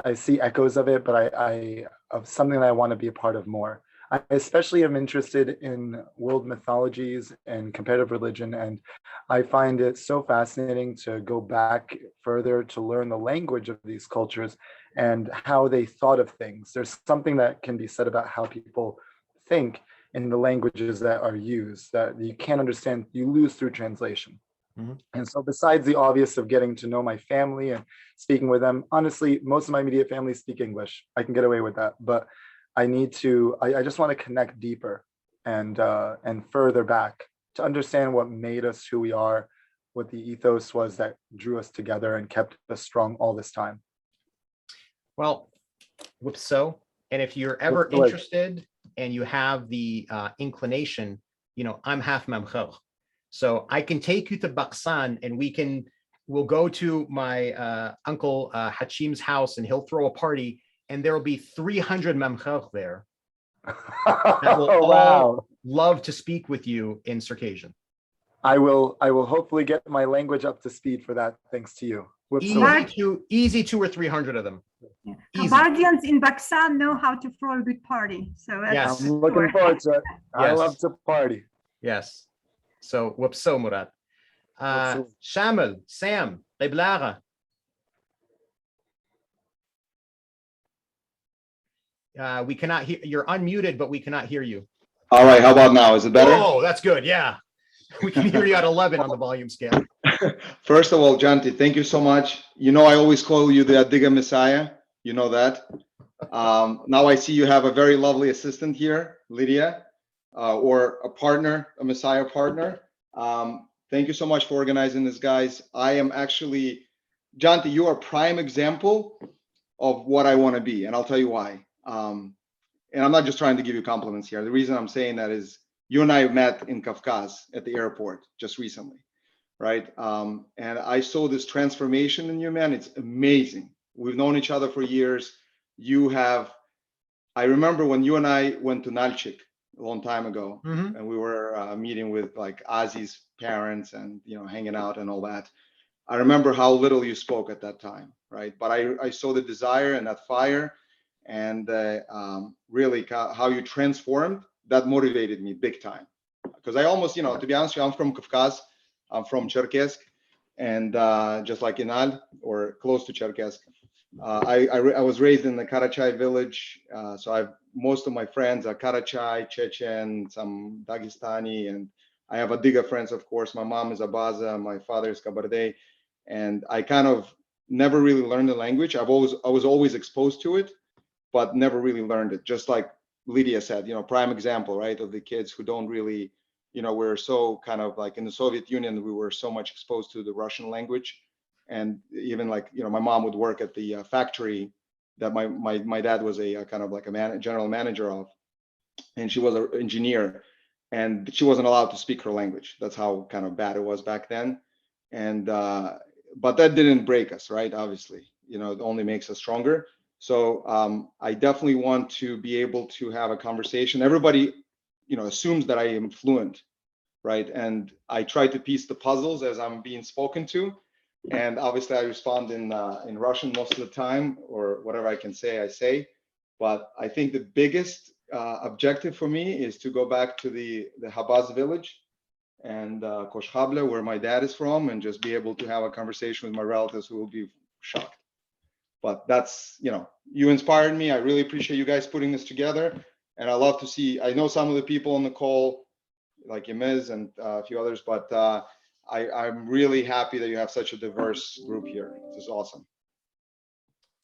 I see echoes of it, but of something that I want to be a part of more. I especially am interested in world mythologies and comparative religion, and I find it so fascinating to go back further to learn the language of these cultures and how they thought of things. There's something that can be said about how people think in the languages that are used that you can't understand, you lose through translation. And so besides the obvious of getting to know my family and speaking with them, honestly, most of my immediate family speak English. I can get away with that, but I just want to connect deeper and further back to understand what made us who we are, what the ethos was that drew us together and kept us strong all this time. Well, so, and if you're ever interested and you have the inclination, I'm half Mamchel. So I can take you to Baksan and we'll go to my uncle Hachim's house and he'll throw a party and there will be 300 Mamchel there that will all love to speak with you in Circassian. I will hopefully get my language up to speed for that, thanks to you. Easy 200 or 300 of them. Kabardians in Baksan know how to throw a good party. So that's I'm looking forward to it. I love to party. Yes. So, so Murat. Shamel, Sam, Samleblara. We cannot hear, you're unmuted, but we cannot hear you. All right, how about now? Is it better? Oh, that's good. Yeah. We can hear you at 11 on the volume scale. First of all, Janti, thank you so much. I always call you the Adiga Messiah. You know that. Now I see you have a very lovely assistant here, Lydia. Or a partner, a Messiah partner. Thank you so much for organizing this, guys. I am actually, Janti, you are a prime example of what I want to be, and I'll tell you why. And I'm not just trying to give you compliments here. The reason I'm saying that is you and I met in Kafkaz at the airport just recently, right? And I saw this transformation in you, man. It's amazing. We've known each other for years. I remember when you and I went to Nalchik a long time ago, and we were meeting with like Ozzy's parents and hanging out and all that. I remember how little you spoke at that time, right? But I saw the desire and that fire, and really how you transformed. That motivated me big time, because I almost, to be honest with you, I'm from Kafkaz, I'm from Cherkesk, and just like Inal or close to Cherkesk. I was raised in the Karachay village, so most of my friends are Karachay, Chechen, some Dagestani, and I have Adiga friends, of course. My mom is Abaza, my father is Kabardey, and I kind of never really learned the language. I was always exposed to it, but never really learned it. Just like Lydia said, prime example, right, of the kids who don't really, we're so kind of like in the Soviet Union, we were so much exposed to the Russian language. And even like, my mom would work at the factory that my dad was a kind of like a general manager of, and she was an engineer, and she wasn't allowed to speak her language. That's how kind of bad it was back then. And but that didn't break us, right? Obviously, it only makes us stronger. So I definitely want to be able to have a conversation. Everybody, assumes that I am fluent, right? And I try to piece the puzzles as I'm being spoken to. And obviously I respond in Russian most of the time, or whatever I can say, I say. But I think the biggest objective for me is to go back to the Habaz village and Koshhable, where my dad is from, and just be able to have a conversation with my relatives who will be shocked. but that's, you inspired me. I really appreciate you guys putting this together. And I love to see, I know some of the people on the call, like Yamiz and a few others, but I'm really happy that you have such a diverse group here. This is awesome.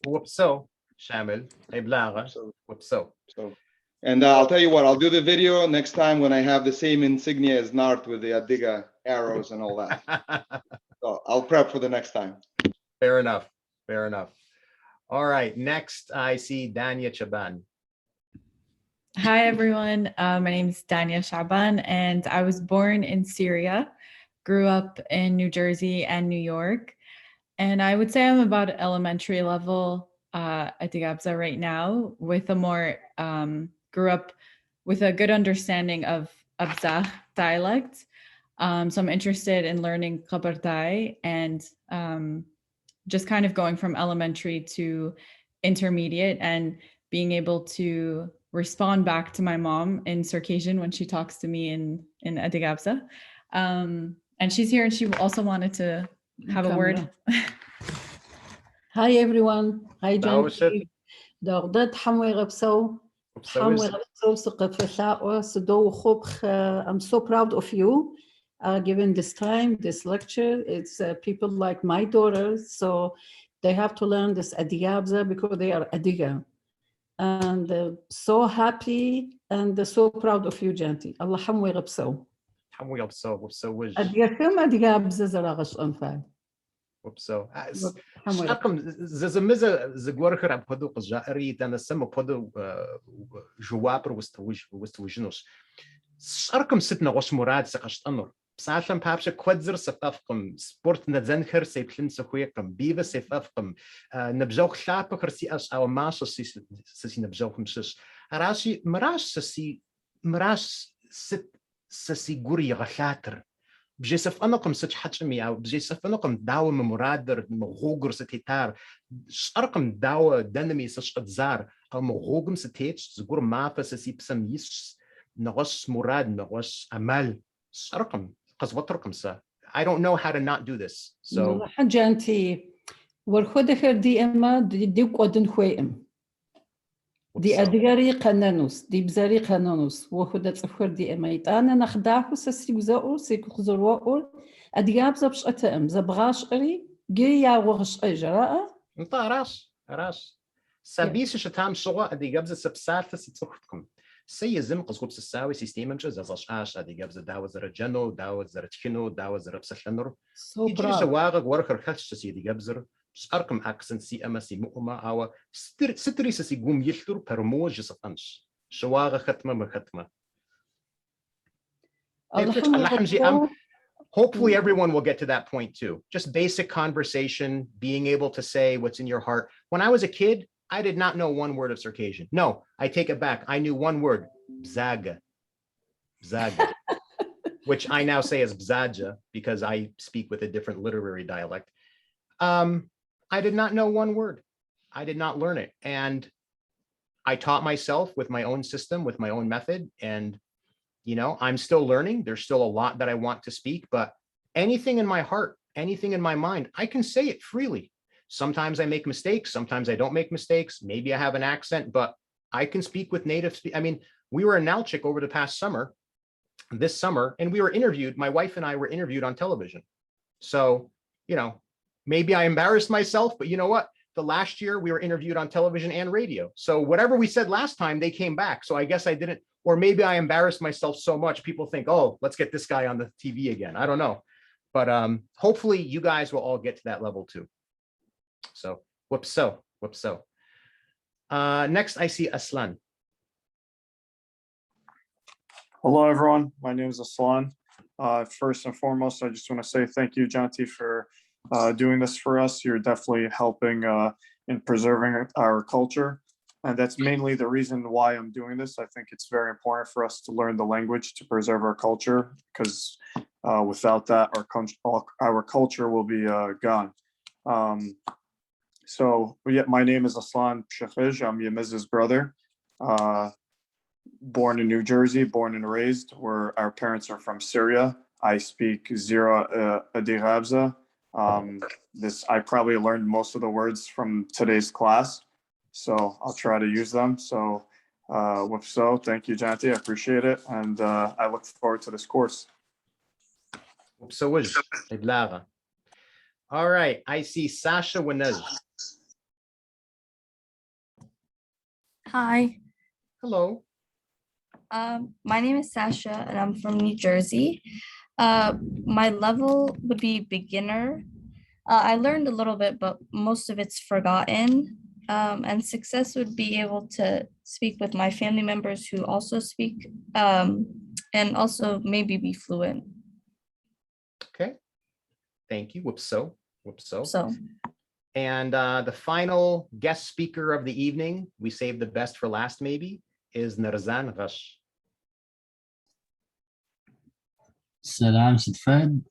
Whoopso, Shamil, Eblara, whoopso. And I'll tell you what, I'll do the video next time when I have the same insignia as Nart with the Adiga arrows and all that. So I'll prep for the next time. Fair enough. Fair enough. All right. Next, I see Dania Chaban. Hi, everyone. My name is Dania Shaban, and I was born in Syria, grew up in New Jersey and New York. And I would say I'm about elementary level at Gabza right now, with a more, grew up with a good understanding of Brzej dialect. So I'm interested in learning Qabartai and just kind of going from elementary to intermediate and being able to respond back to my mom in Circassian when she talks to me in Adigabsa. And she's here and she also wanted to have a word. Hi everyone. Hi Janti. I'm so proud of you given this time, this lecture. It's people like my daughters, so they have to learn this Adigabza because they are Adiga. And so happy and so proud of you, Janti. Allah hamwe gabso. Hamwe gabso, whoopso wish. Adigafim Adigabza zaragas anfal. Whoopso. Zazamiza zagwarcher abhodu qjaari dan sama podu juwapr wistwijnos. Sarkum sitna gos murad saqasht Anur. Psallam papsha quadzer safafkum sport nadzenher seplin sahuikum biva safafkum nabzok hlapper si as our master sisi nabzokum sis. Arasi maras sit sisi guri ghlater. Brzej anakum such hatchmi out, Brzej anakum dawa memoradader, mohogur setitar, sarkum dawa denami such at Zara, al mohogum setich, zgur mapa sisi psam yis, nagos murad, nagos amal, sarkum. I don't know how to not do this. So Janti, ورخدخر دي اما دي قدن خويم دي ادغاري قانونوس دي بزاري قانونوس وخدت صفر دي اما انا نخدعه سسيغزاو سيكخزروا ادغاب زبش اتم زبغاش قري جي يا وغش اجراء انت راس سبيس شتام شغا ادغاب زبسات سيتخكم سيزم قصقوب سساوي سيستم مش زاش اش ادغاب داو زرجنو داو زرتكنو داو زربسلنر يجي سواغ ورخر خلش سيدغاب زر Sarkum accent si amasi mu'ma awa sitri si gum yiltur per moje satans. Shawaga khatma ma khatma. Hopefully everyone will get to that point too. Just basic conversation, being able to say what's in your heart. When I was a kid, I did not know one word of Circassian. No, I take it back. I knew one word, bzaga. Bzaga. Which I now say is bzaja because I speak with a different literary dialect. I did not know one word. I did not learn it. And I taught myself with my own system, with my own method. And, I'm still learning. There's still a lot that I want to speak, but anything in my heart, anything in my mind, I can say it freely. Sometimes I make mistakes. Sometimes I don't make mistakes. Maybe I have an accent, but I can speak with native. We were in Nalchik over the past summer, this summer, and we were interviewed. My wife and I were interviewed on television. So, maybe I embarrassed myself, but you know what? The last year we were interviewed on television and radio. So whatever we said last time, they came back. So I guess I didn't, or maybe I embarrassed myself so much, people think, oh, let's get this guy on the TV again. I don't know. But hopefully you guys will all get to that level too. So whoopso. Next, I see Aslan. Hello, everyone. My name is Aslan. First and foremost, I just want to say thank you, Janti, for doing this for us. You're definitely helping in preserving our culture. And that's mainly the reason why I'm doing this. I think it's very important for us to learn the language to preserve our culture, because without that, our culture will be gone. So yeah, my name is Aslan Brzej. I'm Yamiz's brother. Born in New Jersey, born and raised, where our parents are from Syria. I speak Zara Adirabza, I probably learned most of the words from today's class, so I'll try to use them. So thank you, Janti. I appreciate it. And I look forward to this course. All right, I see Sasha Winez. Hi. Hello. My name is Sasha and I'm from New Jersey. My level would be beginner. I learned a little bit, but most of it's forgotten. And success would be able to speak with my family members who also speak, and also maybe be fluent. Okay, thank you. Whoopso. So. And the final guest speaker of the evening, we saved the best for last maybe, is Narzan Rash. Salam Sidfed.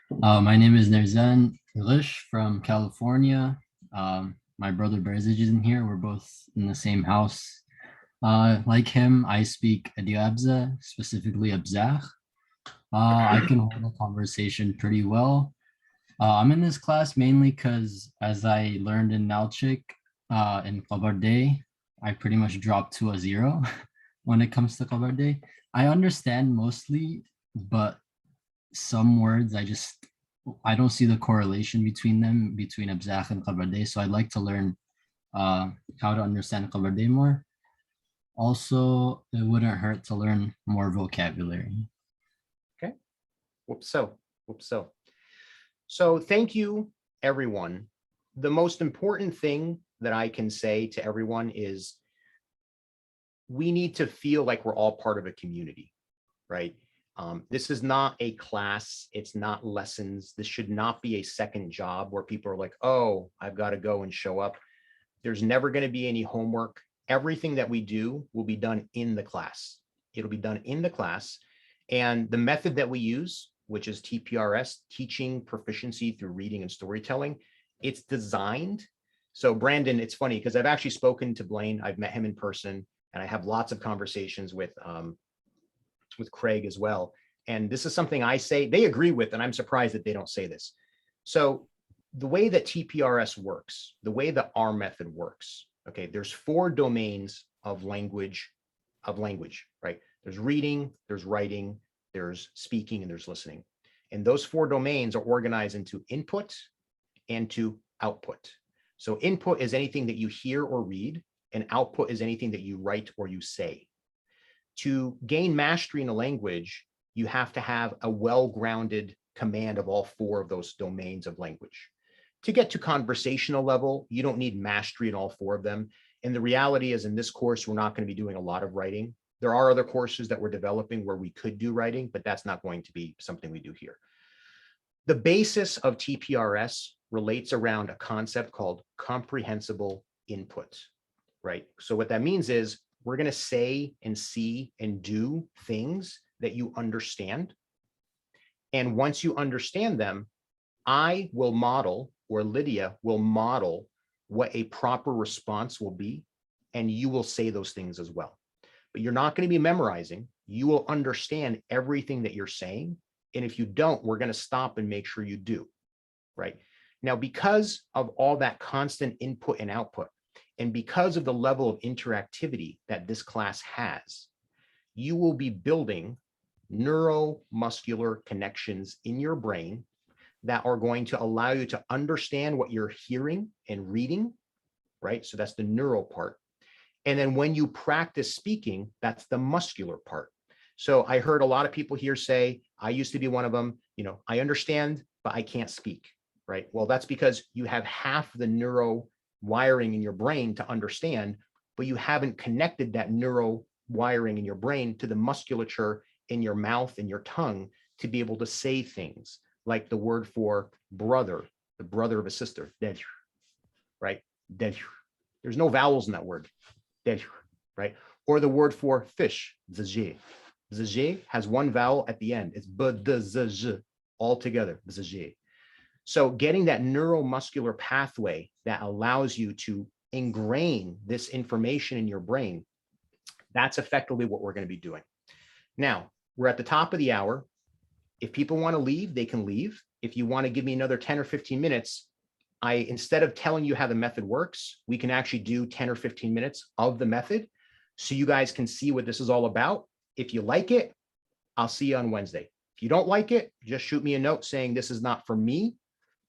My name is Narzan Rish from California. My brother Brzej is in here. We're both in the same house. Like him, I speak Adiabza, specifically Brzej. I can hold a conversation pretty well. I'm in this class mainly because, as I learned in Nalchik, in Kabardey, I pretty much dropped to a 0 when it comes to Kabardey. I understand mostly, but some words I don't see the correlation between them, between Brzej and Kabardey. So I'd like to learn how to understand Kabardey more. Also, it wouldn't hurt to learn more vocabulary. Okay. Whoopso. So thank you, everyone. The most important thing that I can say to everyone is we need to feel like we're all part of a community, right? This is not a class. It's not lessons. This should not be a second job where people are like, oh, I've got to go and show up. There's never going to be any homework. Everything that we do will be done in the class. It'll be done in the class. And the method that we use, which is TPRS, Teaching Proficiency Through Reading and Storytelling, it's designed. So Brandon, it's funny because I've actually spoken to Blaine. I've met him in person and I have lots of conversations with Craig as well. And this is something I say, they agree with, and I'm surprised that they don't say this. So the way that TPRS works, the way that our method works, okay, there's 4 domains of language, right? There's reading, there's writing, there's speaking, and there's listening. And those 4 domains are organized into input and to output. So input is anything that you hear or read, and output is anything that you write or you say. To gain mastery in a language, you have to have a well-grounded command of all 4 of those domains of language. To get to conversational level, you don't need mastery in all 4 of them. And the reality is in this course, we're not going to be doing a lot of writing. There are other courses that we're developing where we could do writing, but that's not going to be something we do here. The basis of TPRS relates around a concept called comprehensible input, right? So what that means is we're going to say and see and do things that you understand. And once you understand them, I will model, or Lydia will model, what a proper response will be, and you will say those things as well. But you're not going to be memorizing. You will understand everything that you're saying. And if you don't, we're going to stop and make sure you do, right? Now, because of all that constant input and output, and because of the level of interactivity that this class has, you will be building neuromuscular connections in your brain that are going to allow you to understand what you're hearing and reading, right? So that's the neural part. And then when you practice speaking, that's the muscular part. So I heard a lot of people here say, I used to be one of them, I understand, but I can't speak, right? Well, that's because you have half the neuro wiring in your brain to understand, but you haven't connected that neuro wiring in your brain to the musculature in your mouth and your tongue to be able to say things like the word for brother, the brother of a sister, right? There's no vowels in that word, right? Or the word for fish, Brzej. Brzej has one vowel at the end. It's b-d-z-j, all together, Brzej. So getting that neuromuscular pathway that allows you to ingrain this information in your brain, that's effectively what we're going to be doing. Now, we're at the top of the hour. If people want to leave, they can leave. if you want to give me another 10 or 15 minutes, instead of telling you how the method works, we can actually do 10 or 15 minutes of the method so you guys can see what this is all about. If you like it, I'll see you on Wednesday. If you don't like it, just shoot me a note saying this is not for me,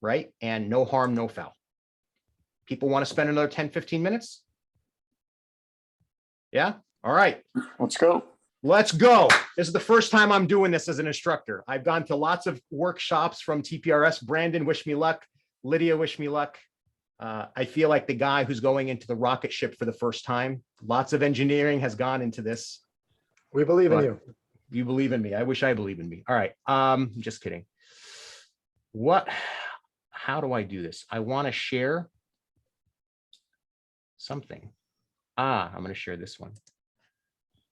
right? And no harm, no foul. People want to spend another 10, 15 minutes? Yeah? All right. Let's go. Let's go. This is the first time I'm doing this as an instructor. I've gone to lots of workshops from TPRS. Brandon, wish me luck. Lydia, wish me luck. I feel like the guy who's going into the rocket ship for the first time. Lots of engineering has gone into this. We believe in you. You believe in me. I wish I believed in me. All right. Just kidding. How do I do this? I want to share something. I'm going to share this one.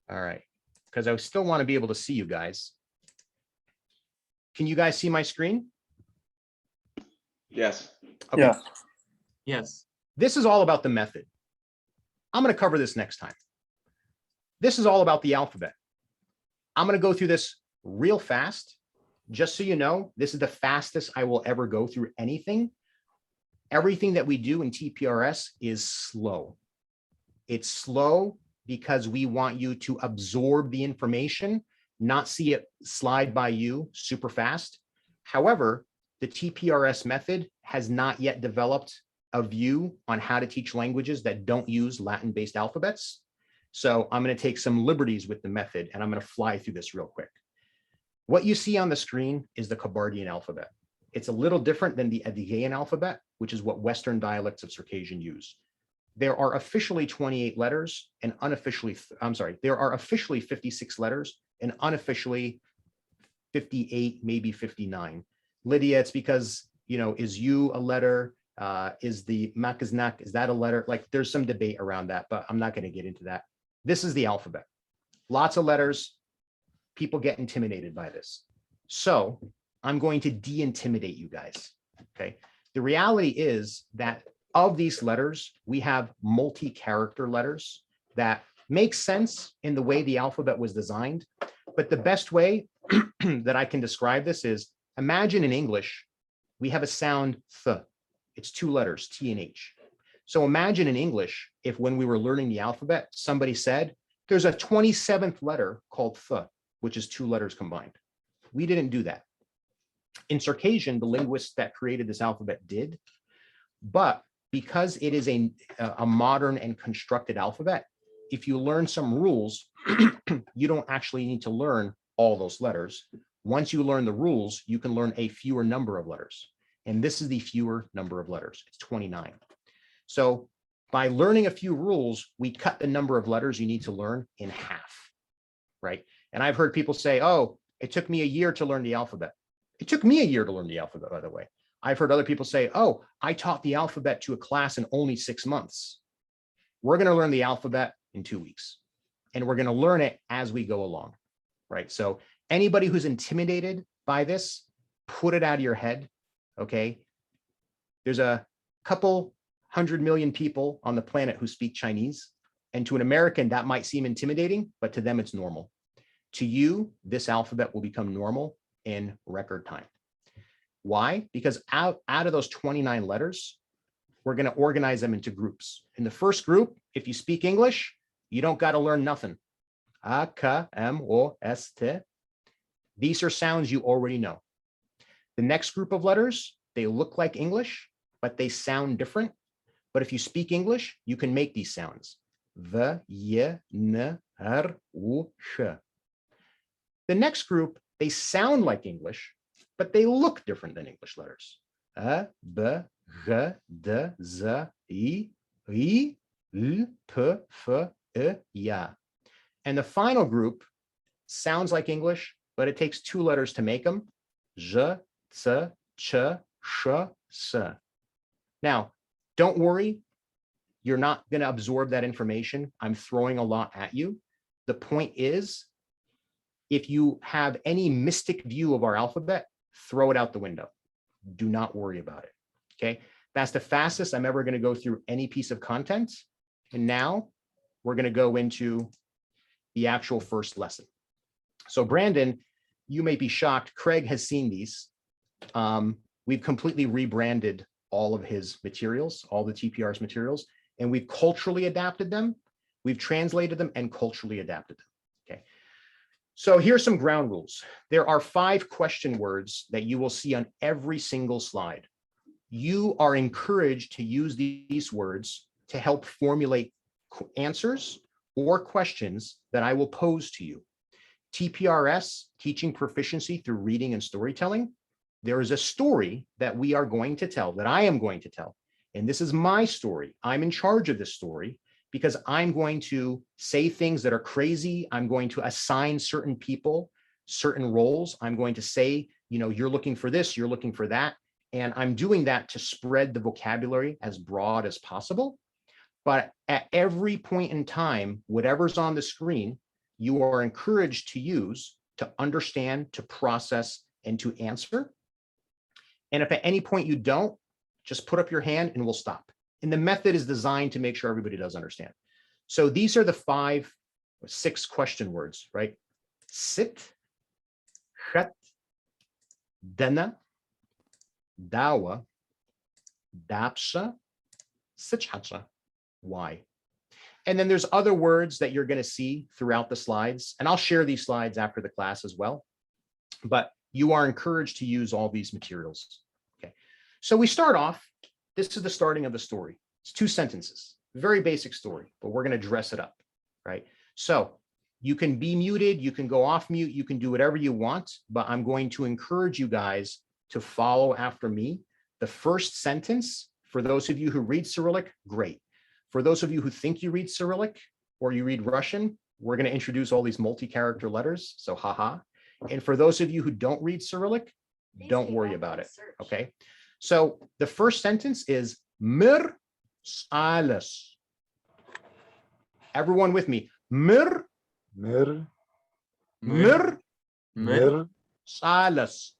All right. Because I still want to be able to see you guys. Can you guys see my screen? Yes. Okay. Yeah. Yes. This is all about the method. I'm going to cover this next time. This is all about the alphabet. I'm going to go through this real fast. Just so you know, this is the fastest I will ever go through anything. Everything that we do in TPRS is slow. It's slow because we want you to absorb the information, not see it slide by you super fast. However, the TPRS method has not yet developed a view on how to teach languages that don't use Latin-based alphabets. So I'm going to take some liberties with the method, and I'm going to fly through this real quick. What you see on the screen is the Kabardian alphabet. It's a little different than the Adigean alphabet, which is what Western dialects of Circassian use. There are officially 28 letters and unofficially, there are officially 56 letters and unofficially 58, maybe 59. Lydia, it's because, is you a letter? Is the makaznak, is that a letter? Like there's some debate around that, but I'm not going to get into that. This is the alphabet. Lots of letters. People get intimidated by this. So I'm going to de-intimidate you guys. Okay. The reality is that of these letters, we have multi-character letters that make sense in the way the alphabet was designed. But the best way that I can describe this is, imagine in English, we have a sound th. It's two letters, T and H. So imagine in English, if when we were learning the alphabet, somebody said, there's a 27th letter called th, which is two letters combined. We didn't do that. In Circassian, the linguists that created this alphabet did, but because it is a modern and constructed alphabet, if you learn some rules, you don't actually need to learn all those letters. Once you learn the rules, you can learn a fewer number of letters. And this is the fewer number of letters. It's 29. So by learning a few rules, we cut the number of letters you need to learn in half, right? And I've heard people say, oh, it took me a year to learn the alphabet. It took me a year to learn the alphabet, by the way. I've heard other people say, oh, I taught the alphabet to a class in only 6 months. We're going to learn the alphabet in 2 weeks, and we're going to learn it as we go along, right? So anybody who's intimidated by this, put it out of your head, okay? There's a couple 100 million people on the planet who speak Chinese, and to an American, that might seem intimidating, but to them, it's normal. To you, this alphabet will become normal in record time. Why? Because out of those 29 letters, we're going to organize them into groups. In the first group, if you speak English, you don't got to learn nothing. A, K, M, O, S, T. These are sounds you already know. The next group of letters, they look like English, but they sound different. But if you speak English, you can make these sounds. V, Y, N, R, U, Sh. The next group, they sound like English, but they look different than English letters. A, B, G, D, Z, I, L, P, F, I, Ya. And the final group sounds like English, but it takes 2 letters to make them. J, C, Ch, Sh, S. Now, don't worry. You're not going to absorb that information. I'm throwing a lot at you. The point is, if you have any mystic view of our alphabet, throw it out the window. Do not worry about it. Okay. That's the fastest I'm ever going to go through any piece of content. And now we're going to go into the actual first lesson. So Brandon, you may be shocked. Craig has seen these. we've completely rebranded all of his materials, all the TPRS materials, and we've culturally adapted them. We've translated them and culturally adapted them. Okay. So here's some ground rules. There are 5 question words that you will see on every single slide. You are encouraged to use these words to help formulate answers or questions that I will pose to you. TPRS, Teaching Proficiency Through Reading and Storytelling. There is a story that we are going to tell, that I am going to tell. And this is my story. I'm in charge of this story because I'm going to say things that are crazy. I'm going to assign certain people certain roles. I'm going to say, you know, you're looking for this, you're looking for that. And I'm doing that to spread the vocabulary as broad as possible. But at every point in time, whatever's on the screen, you are encouraged to use to understand, to process, and to answer. And if at any point you don't, just put up your hand and we'll stop. And the method is designed to make sure everybody does understand. So these are the 5 or 6 question words, right? Sit, chet, dana, dawa, dapsha, sichacha. Why? And then there's other words that you're going to see throughout the slides. And I'll share these slides after the class as well. But you are encouraged to use all these materials. Okay. So we start off. This is the starting of the story. It's 2 sentences, very basic story, but we're going to dress it up, right? So you can be muted. You can go off mute. You can do whatever you want, but I'm going to encourage you guys to follow after me. The first sentence, for those of you who read Cyrillic, great. For those of you who think you read Cyrillic or you read Russian, we're going to introduce all these multi-character letters, so haha. And for those of you who don't read Cyrillic, don't worry about it, okay? So the first sentence is mir alles. Everyone with me. Mir alles. Mir alles.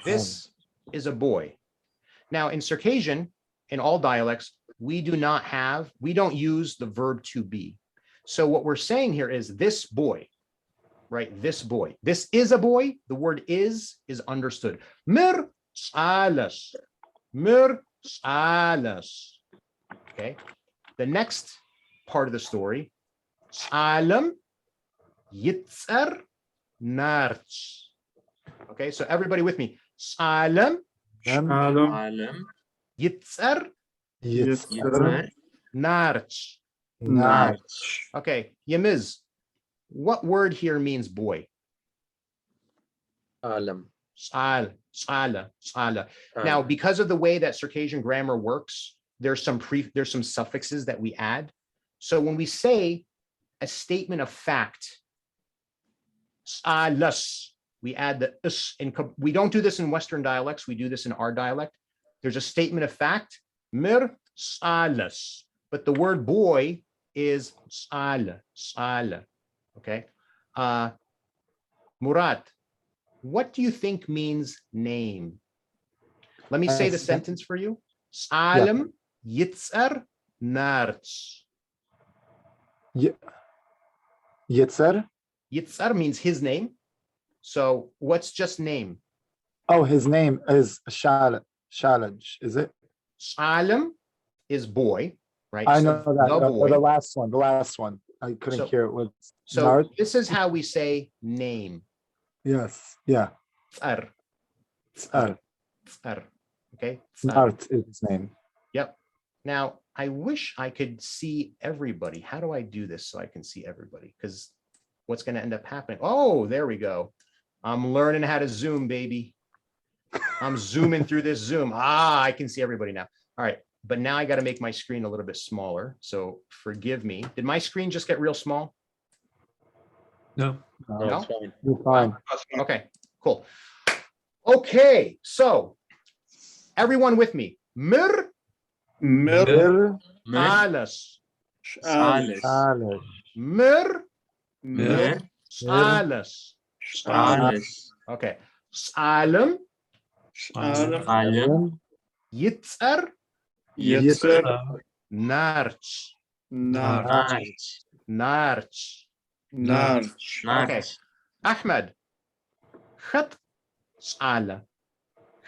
This is a boy. Now in Circassian, in all dialects, we don't use the verb to be. So what we're saying here is this boy, right? This boy. This is a boy. The word is understood. Mir alles. Mir alles. Okay. The next part of the story, Salem Yitzer Narch. Okay, so everybody with me. Salem Yitzer Narch. Okay, Yamiz, what word here means boy? Sala. Now, because of the way that Circassian grammar works, there's some suffixes that we add. So when we say a statement of fact, salas, we add the us. We don't do this in Western dialects. We do this in our dialect. There's a statement of fact, mir salas, but the word boy is sala. Okay, Marat, what do you think means name? Let me say the sentence for you. Salem Yitzer Narch. Yitzer? Yitzer means his name. So what's just name? Oh, his name is Shalaj, is it? Salem is boy, right? I So know that. The last one. I couldn't hear it. So this is how we say name. Yes. Yeah. Tsar. Okay. Nart is his name. Yep. Now, I wish I could see everybody. How do I do this so I can see everybody? Because what's going to end up happening? Oh, there we go. I'm learning how to Zoom, baby. I'm zooming through this Zoom. I can see everybody now. All right. But now I got to make my screen a little bit smaller. So forgive me. Did my screen just get real small? No. No? You're fine. Okay, cool. Okay, so everyone with me. Mir alles. Mir alles. Okay. Salem Yitzer Narch. Narch. Narch. Narch. Okay. Ahmed. Khat sala.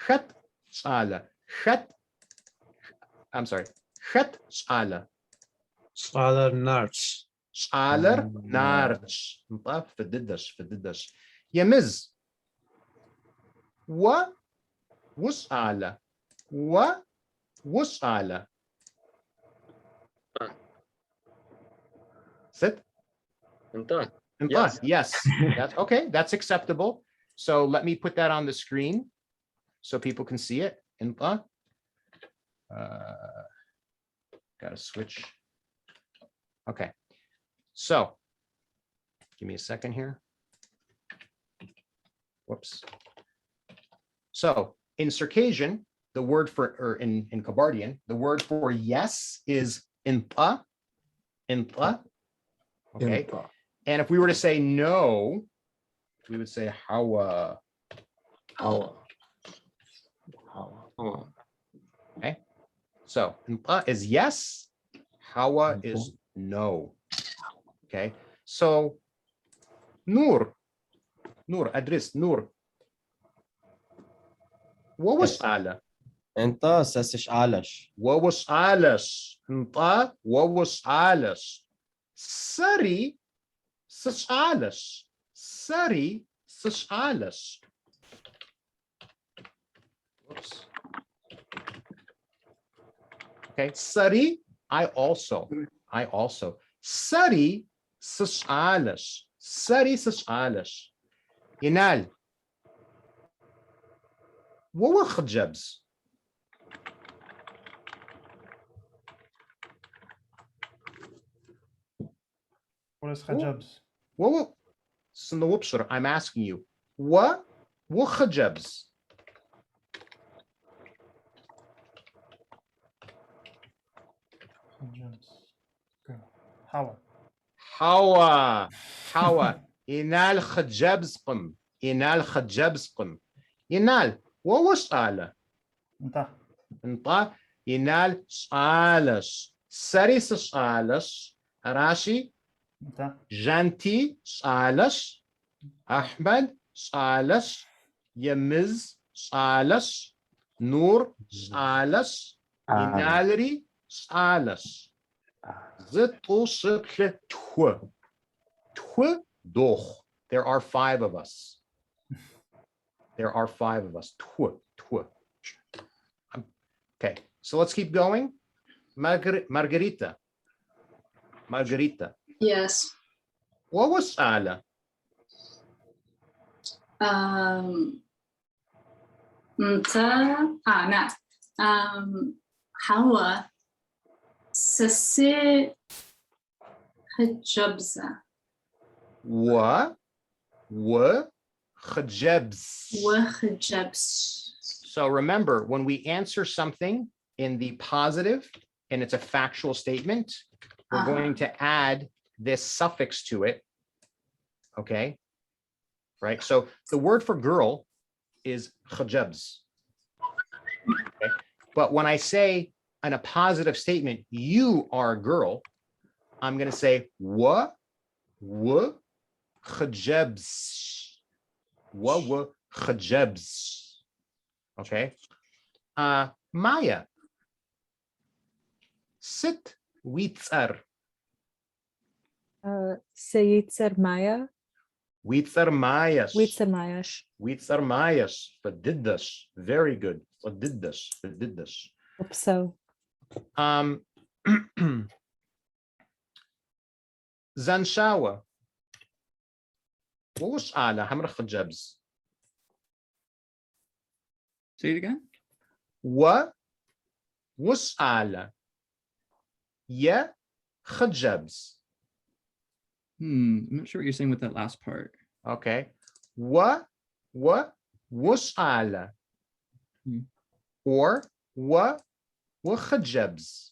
Khat sala. Khat. I'm sorry. Khat sala. Scholar Narch. Scholar Narch. فددش. Yamiz. وسأل. وسأل. Sit. Yes. Yes. That's okay. That's acceptable. So let me put that on the screen so people can see it. Got to switch. Okay. So give me a second here. Whoops. So in Circassian, the word for, or in Kabardian, the word for yes is inta. Okay. And if we were to say no, we would say hawa. Okay. So inta is yes, hawa is no. Okay. So Nur, address Nur. What was ala? انت سسش عالش. What was alas? Inta, what was alas? Sari, sus alas. Sari, sus alas. Whoops. Okay, Sari, I also. Sari, sus alas. Sari, sus alas. Inal. What were khajabs? What is khajabs? What? I'm asking you. What khajabs? Hawa. Inal khajabsqum. Inal, what was ala? Inta. Inal salas. Saris salas. Arashi. Janti salas. Ahmed salas. Yamiz salas. Nur salas. Inalri salas. Zitu sitle twa. Twa doch. There are 5 of us. Twa. Okay, so let's keep going. Margarita. Yes. What was ala? Hawa sase hajabza. Wa khajabs. So remember, when we answer something in the positive and it's a factual statement, we're going to add this suffix to it. Okay. Right. So the word for girl is khajabs. Okay. But when I say in a positive statement, you are a girl, I'm going to say wa khajabs. Wa khajabs. Okay. Maya. Sit witsar. Seyitzer Maya. Witsar mayas. Witsar Mayash. Fadiddas. Very good. Fadiddas. Hope so. Zanshawa. What was ala? Hamra khajabs. Say it again. What was ala? Ya khajabs. I'm not sure what you're saying with that last part. Okay. What was ala? Or what khajabs?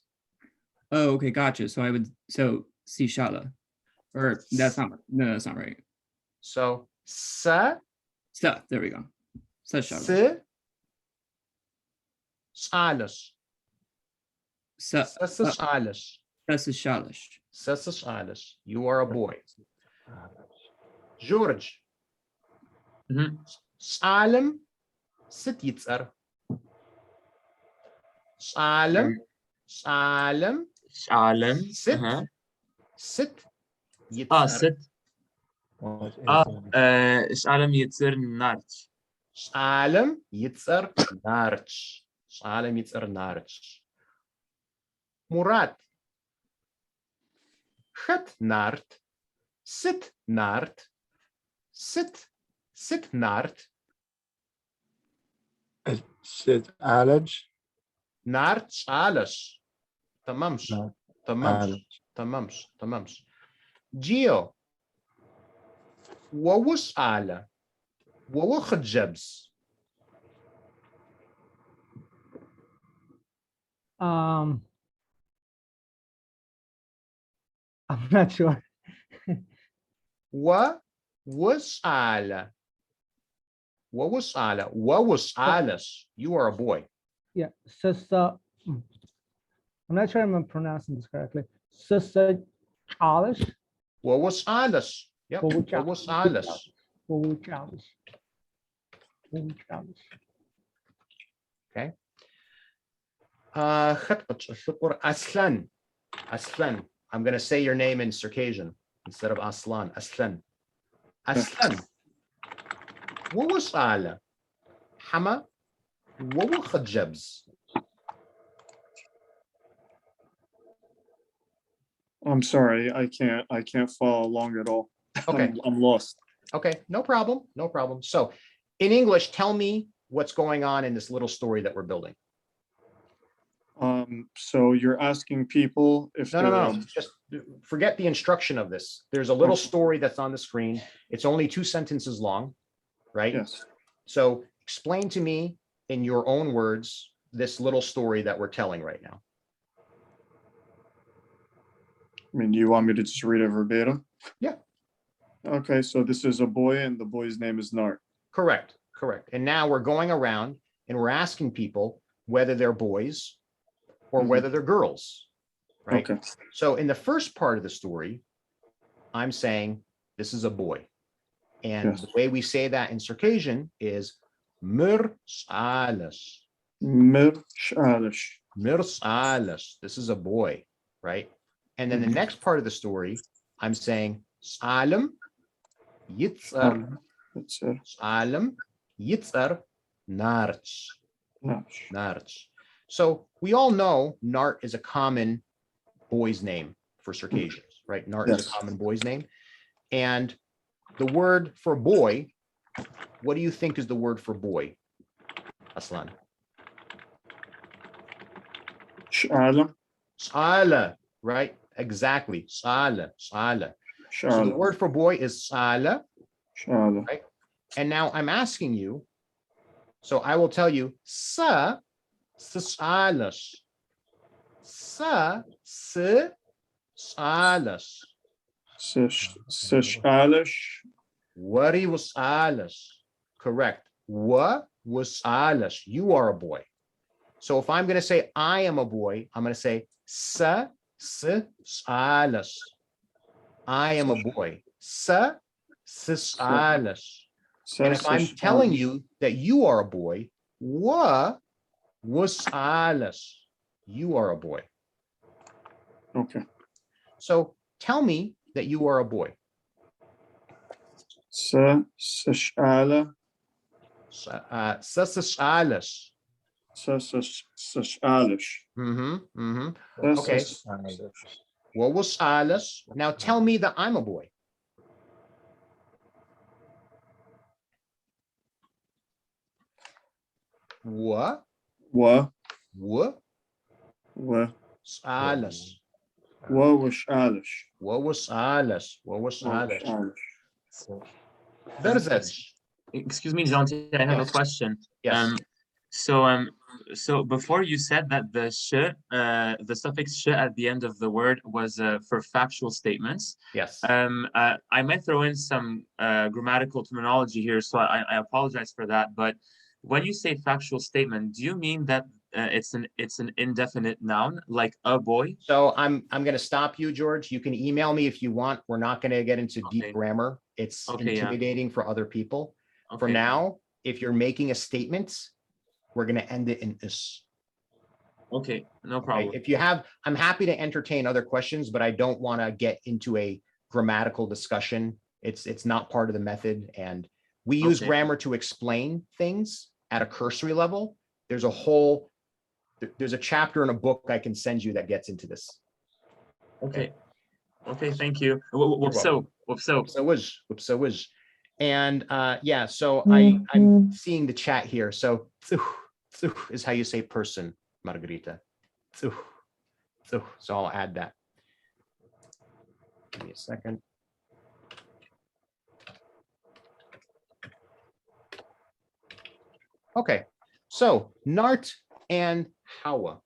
Oh, okay, gotcha. So si shala. Or that's not right. So sa. There we go. Sa shala. Salas. Sasashalish. Sasashalish. Sasashalish. You are a boy. George. Salem sit yitzar. Salem. Salem. Salem. Sit. Sit. Yitzar. Sit. Salem yitzar narch. Salem yitzar narch. Salem yitzar narch. Murat. Chet nart. Sit nart. Sit. Sit nart. Sit alaj. Nart alash. Tamamsh. Tamamsh. Tamamsh. Tamamsh. Gio. Wawus ala. Wawu khajabs. I'm not sure. Wa was ala. What was ala? What was alas? You are a boy. Yeah, Sasa. I'm not sure I'm pronouncing this correctly. Sasa Alish. What was alas? Yep. What was alas? What was alas? Okay. Aslan. Aslan. I'm going to say your name in Circassian instead of Aslan. Aslan. Aslan. What was ala? Hama. What were khajabs? I'm sorry, I can't follow along at all. Okay. I'm lost. Okay, no problem. No problem. So in English, tell me what's going on in this little story that we're building. So you're asking people if No. Just forget the instruction of this. There's a little story that's on the screen. It's only 2 sentences long, right? Yes. So explain to me in your own words this little story that we're telling right now. I mean, you want me to just read it verbatim? Yeah. Okay, so this is a boy and the boy's name is Nart. Correct. Correct. And now we're going around and we're asking people whether they're boys or whether they're girls, right? Okay. So in the first part of the story, I'm saying this is a boy. And Yes. the way we say that in Circassian is mir salas. Mir shalish. Mir salas. This is a boy, right? And then the next part of the story, I'm saying Salem yitzar. Salem yitzar narch. Narch. So we all know Nart is a common boy's name for Circassians, right? Nart is a common boy's name. And the word for boy, what do you think is the word for boy, Aslan? Shala. Shala, right? Exactly. Shala, shala. So the word for boy is shala, right? And now I'm asking you, so I will tell you, sa, salas. Sa, salas. Sashalish. Wari was alas. Correct. Wa was alas. You are a boy. So if I'm going to say I am a boy, I'm going to say sa alas. I am a boy. Sa alas. And if I'm telling you that you are a boy, wa was alas. You are a boy. Okay. So tell me that you are a boy. Sashala. Sasashalish. Sasashalish. Okay. What was Alice? Now tell me that I'm a boy. What? What? What? What? Alice. What was Alice? What was Alice? What was Alice? Brzej. Excuse me, Jonty, I have a question. Yes. So before you said that the the suffix sh at the end of the word was for factual statements. Yes. I might throw in some grammatical terminology here, so I apologize for that. But when you say factual statement, do you mean that it's an indefinite noun, like a boy. So I'm going to stop you, George. You can email me if you want. We're not going to get into deep grammar. It's Okay, yeah. intimidating for other people. For Okay. now, if you're making a statement, we're going to end it in is. Okay, no problem. If you have, I'm happy to entertain other questions, but I don't want to get into a grammatical discussion. It's not part of the method, and we use grammar to explain things at a cursory level. There's a chapter in a book I can send you that gets into this. Okay. Okay, thank you. And yeah, so I'm seeing the chat here. So is how you say person, Margarita. So I'll add that. Give me a second. Okay, so Nart and Hawa.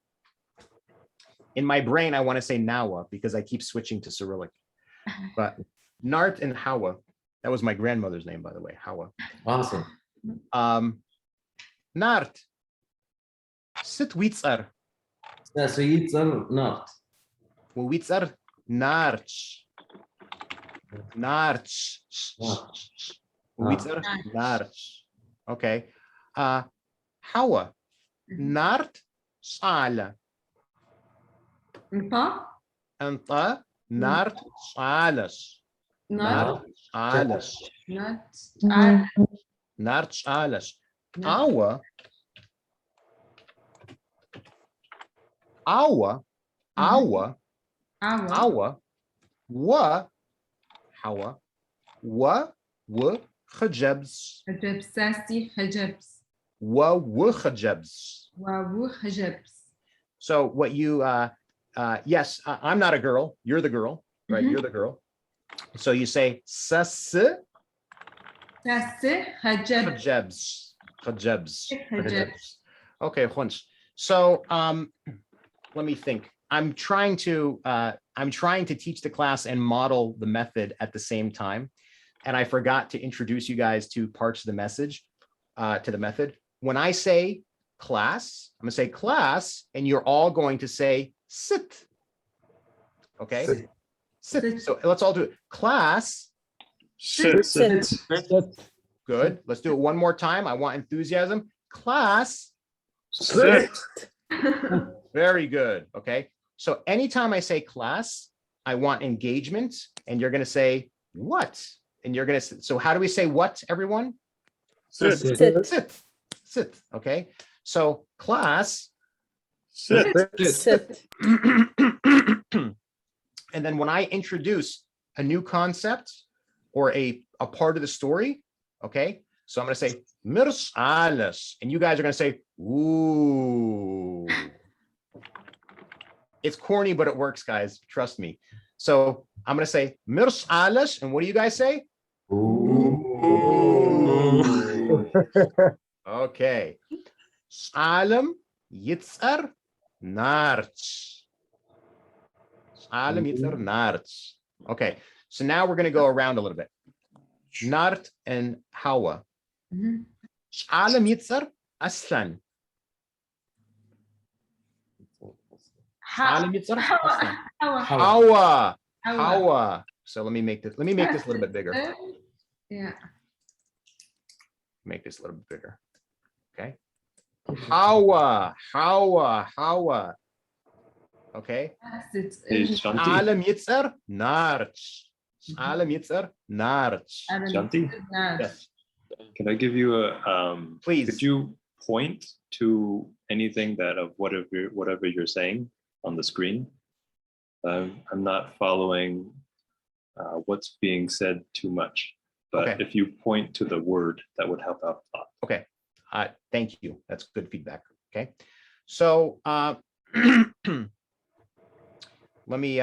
In my brain, I want to say Nawa because I keep switching to Cyrillic. But Nart and Hawa, that was my grandmother's name, by the way, Hawa. Awesome. Nart. Sit witzar. So yitzar not. Witzar narch. Narch. Witzar narch. Okay. Hawa. Nart sala. أنت نارت صالس نارت صالس نارت صالس أوا و حوا و خجبس خجبس. So what you yes, I'm not a girl. You're the girl, right? You're the girl. So you say sas hajabs. Okay, once. So let me think. I'm trying to teach the class and model the method at the same time, and I forgot to introduce you guys to parts of the message to the method. When I say class, I'm going to say class, and you're all going to say sit. Okay? Sit. So let's all do it. Class. Sit. Good. Let's do it one more time. I want enthusiasm. Class. Sit. Very good. Okay. So anytime I say class, I want engagement, and you're going to say what? And you're going to, so how do we say what, everyone? Sit. Sit. Okay. So class. Sit. And then when I introduce a new concept or a part of the story, okay, so I'm going to say mirs alas, and you guys are going to say ooh. It's corny, but it works, guys. Trust me. So I'm going to say mirs alas, and what do you guys say? Ooh. Okay. Salam yitzar narch. Salam yitzar narch. Okay. So now we're going to go around a little bit. Nart and Hawa. Salam yitzar Aslan. Salam yitzar Aslan. Hawa. So let me make this a little bit bigger. Yeah. Make this a little bit bigger. Okay. Hawa. Okay. Alam yitzar narch. Alam yitzar narch. Shanti? Yes. Can I give you a please? Could you point to anything that of whatever you're saying on the screen? I'm not following what's being said too much, but Okay. if you point to the word, that would help out a lot. Okay. Thank you. That's good feedback. Okay. So let me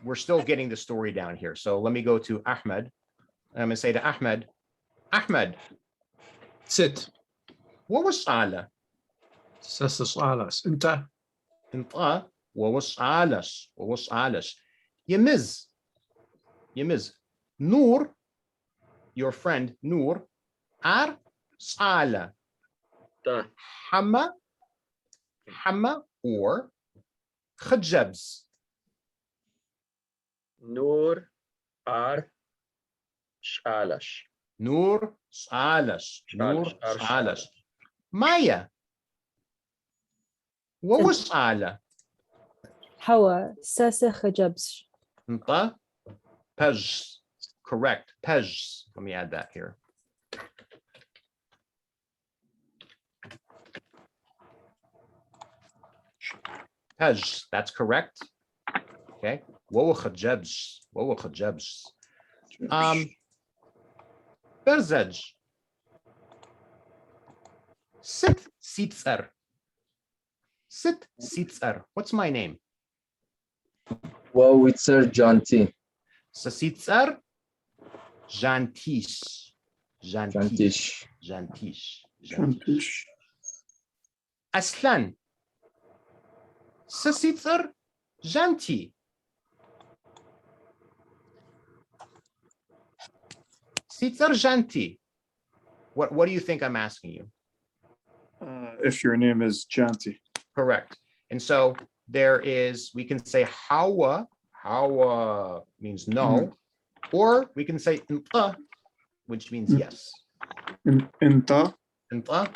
we're still getting the story down here. So let me go to Ahmed. I'm gonna say to Ahmed, sit. What was Sala? Salas. Inta. What was Salas? Yamiz. Nur, your friend Nur, ar Sala. Hama, Hama, or Khajabs. Nur ar shalash. Nur Salash. Nur Salash. Maya. What was Sala? Hawa sasa khajabs. Nta? Pej. Correct. Pej. Let me add that here. Pej. That's correct. Okay. Wawa khajabs. Wawa khajabs. Brzej. Sit sitsar. Sit sitsar. What's my name? Wawitzer Janti. Sasitsar. Jantish. Jantish. Jantish. Jantish. Aslan. Sasitsar. Janti. Sitsar Janti. What do you think I'm asking you? If your name is Janti. Correct. And so there is, we can say Hawa. Hawa means no. Or we can say Inta, which means yes. Inta. Inta.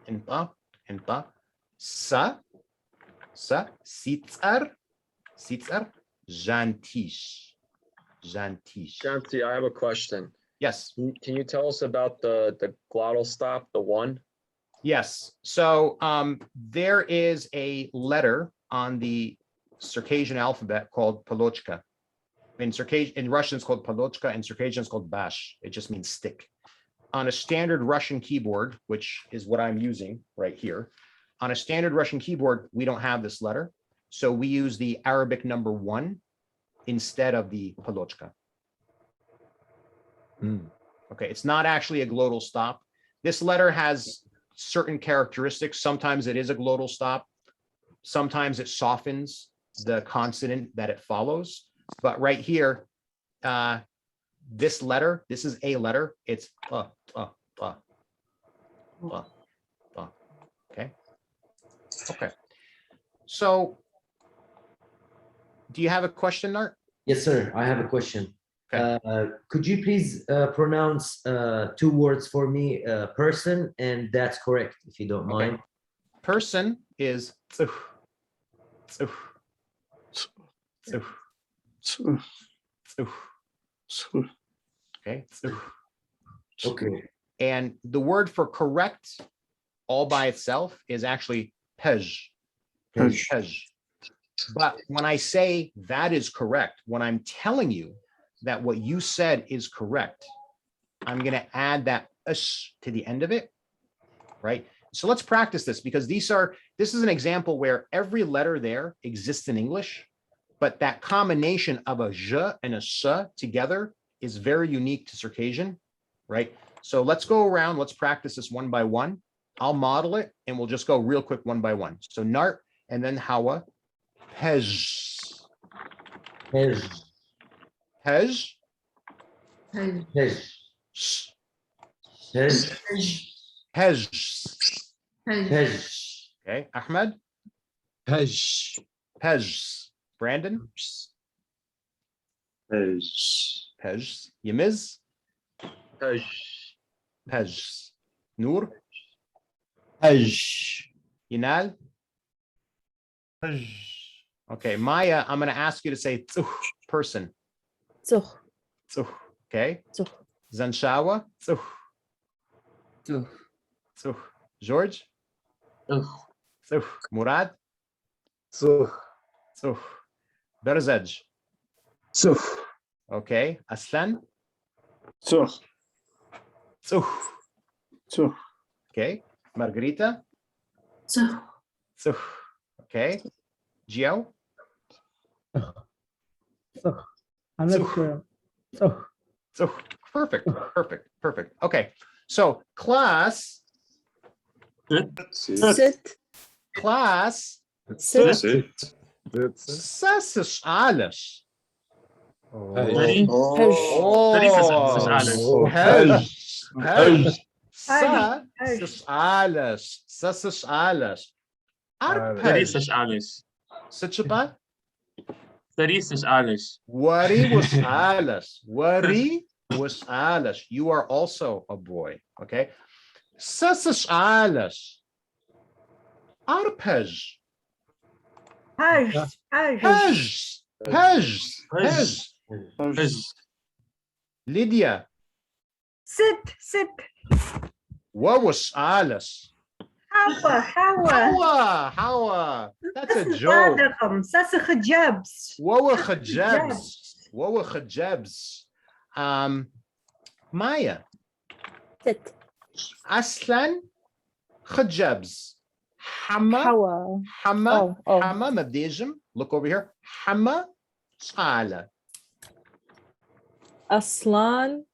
Inta. Inta. Sa. Sitsar. Sitsar. Jantish. Jantish. Janti, I have a question. Yes. Can you tell us about the glottal stop, the one? Yes. So there is a letter on the Circassian alphabet called Polochka. In Russian, it's called Polochka, and Circassian is called Bash. It just means stick. On a standard Russian keyboard, which is what I'm using right here, on a standard Russian keyboard, we don't have this letter. So we use the Arabic number 1 instead of the Polochka. Okay, it's not actually a glottal stop. This letter has certain characteristics. Sometimes it is a glottal stop. Sometimes it softens the consonant that it follows. But right here, this letter, this is a letter. It's okay. Okay. So, do you have a question, Nart? Yes, sir. I have a question. Could you please pronounce 2 words for me, person, and that's correct, if you don't mind. Person is tsuh. Tsuh. Tsuh. Tsuh. Tsuh. Okay. Tsuh. Okay. And the word for correct all by itself is actually pej. Pej. But when I say that is correct, when I'm telling you that what you said is correct, I'm going to add that ush to the end of it, right? So let's practice this, because this is an example where every letter there exists in English, but that combination of a j and a s together is very unique to Circassian, right? So let's go around, let's practice this one by one. I'll model it and we'll just go real quick one by one. So Nart and then Hawa. Pej. Pej. Pej. Pej. Pej. Pej. Okay, Ahmed. Pej. Pej. Brandon. Pej. Pej. Yamiz. Pej. Pej. Nur. Pej. Yinal. Pej. Okay, Maya, I'm going to ask you to say tsuh, person. Tsuh. Tsuh. Okay. Tsuh. Zanshawa. Tsuh. Tsuh. Tsuh. George. Tsuh. Murad. Tsuh. Tsuh. Brzej. Tsuh. Okay. Aslan. Tsuh. Tsuh. Tsuh. Okay. Margarita. Tsuh. Tsuh. Okay. Gio. So I'm not sure. So Perfect. Perfect. Perfect. Okay. So class. Sit. Class. Sit. Sasses alles. Ready? Oh. Ready for Sasses alles. Pej. Pej. Tarisas alis. Sachapa? Tarisas alis. Wari was alas. Wari was alas. You are also a boy. Okay. Sasas alas. Arpej. Haj. Hej. Hej. Hej. Lydia. Sit. What was alas? Hawa. That's a joke. What were hijabs? Maya. Sit. Aslan. Hijabs. Hama. Hama mabdijim. Look over here. Hama. Sala. Aslan.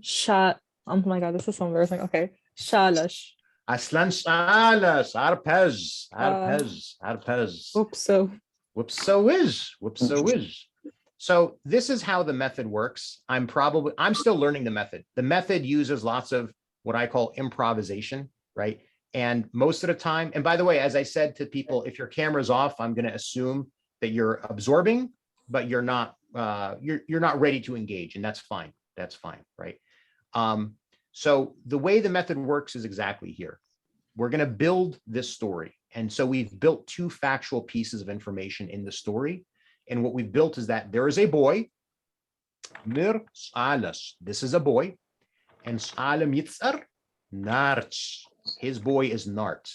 Shat. Oh my God, this is so embarrassing. Okay. Shalash. Aslan salas. Arpez. Whoopso is. So this is how the method works. I'm still learning the method. The method uses lots of what I call improvisation, right? And most of the time, and by the way, as I said to people, if your camera's off, I'm going to assume that you're absorbing, but you're not ready to engage, and that's fine. That's fine, right? So the way the method works is exactly here. We're going to build this story. And so we've built two factual pieces of information in the story. And what we've built is that there is a boy, Mir Salas. This is a boy. And Salam Yitzar, Narch. His boy is Nart.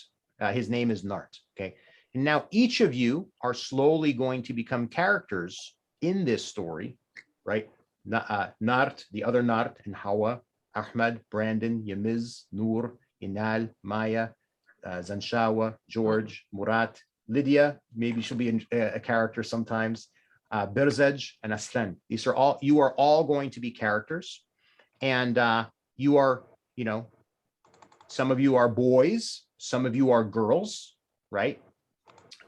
His name is Nart. Okay. And now each of you are slowly going to become characters in this story, right? Nart, the other Nart, and Hawa, Ahmad, Brandon, Yamiz, Nur, Inal, Maya, Zanshawa, George, Marat, Lydia, maybe she'll be a character sometimes, Brzej, and Aslan. You are all going to be characters. And you are, some of you are boys, some of you are girls, right?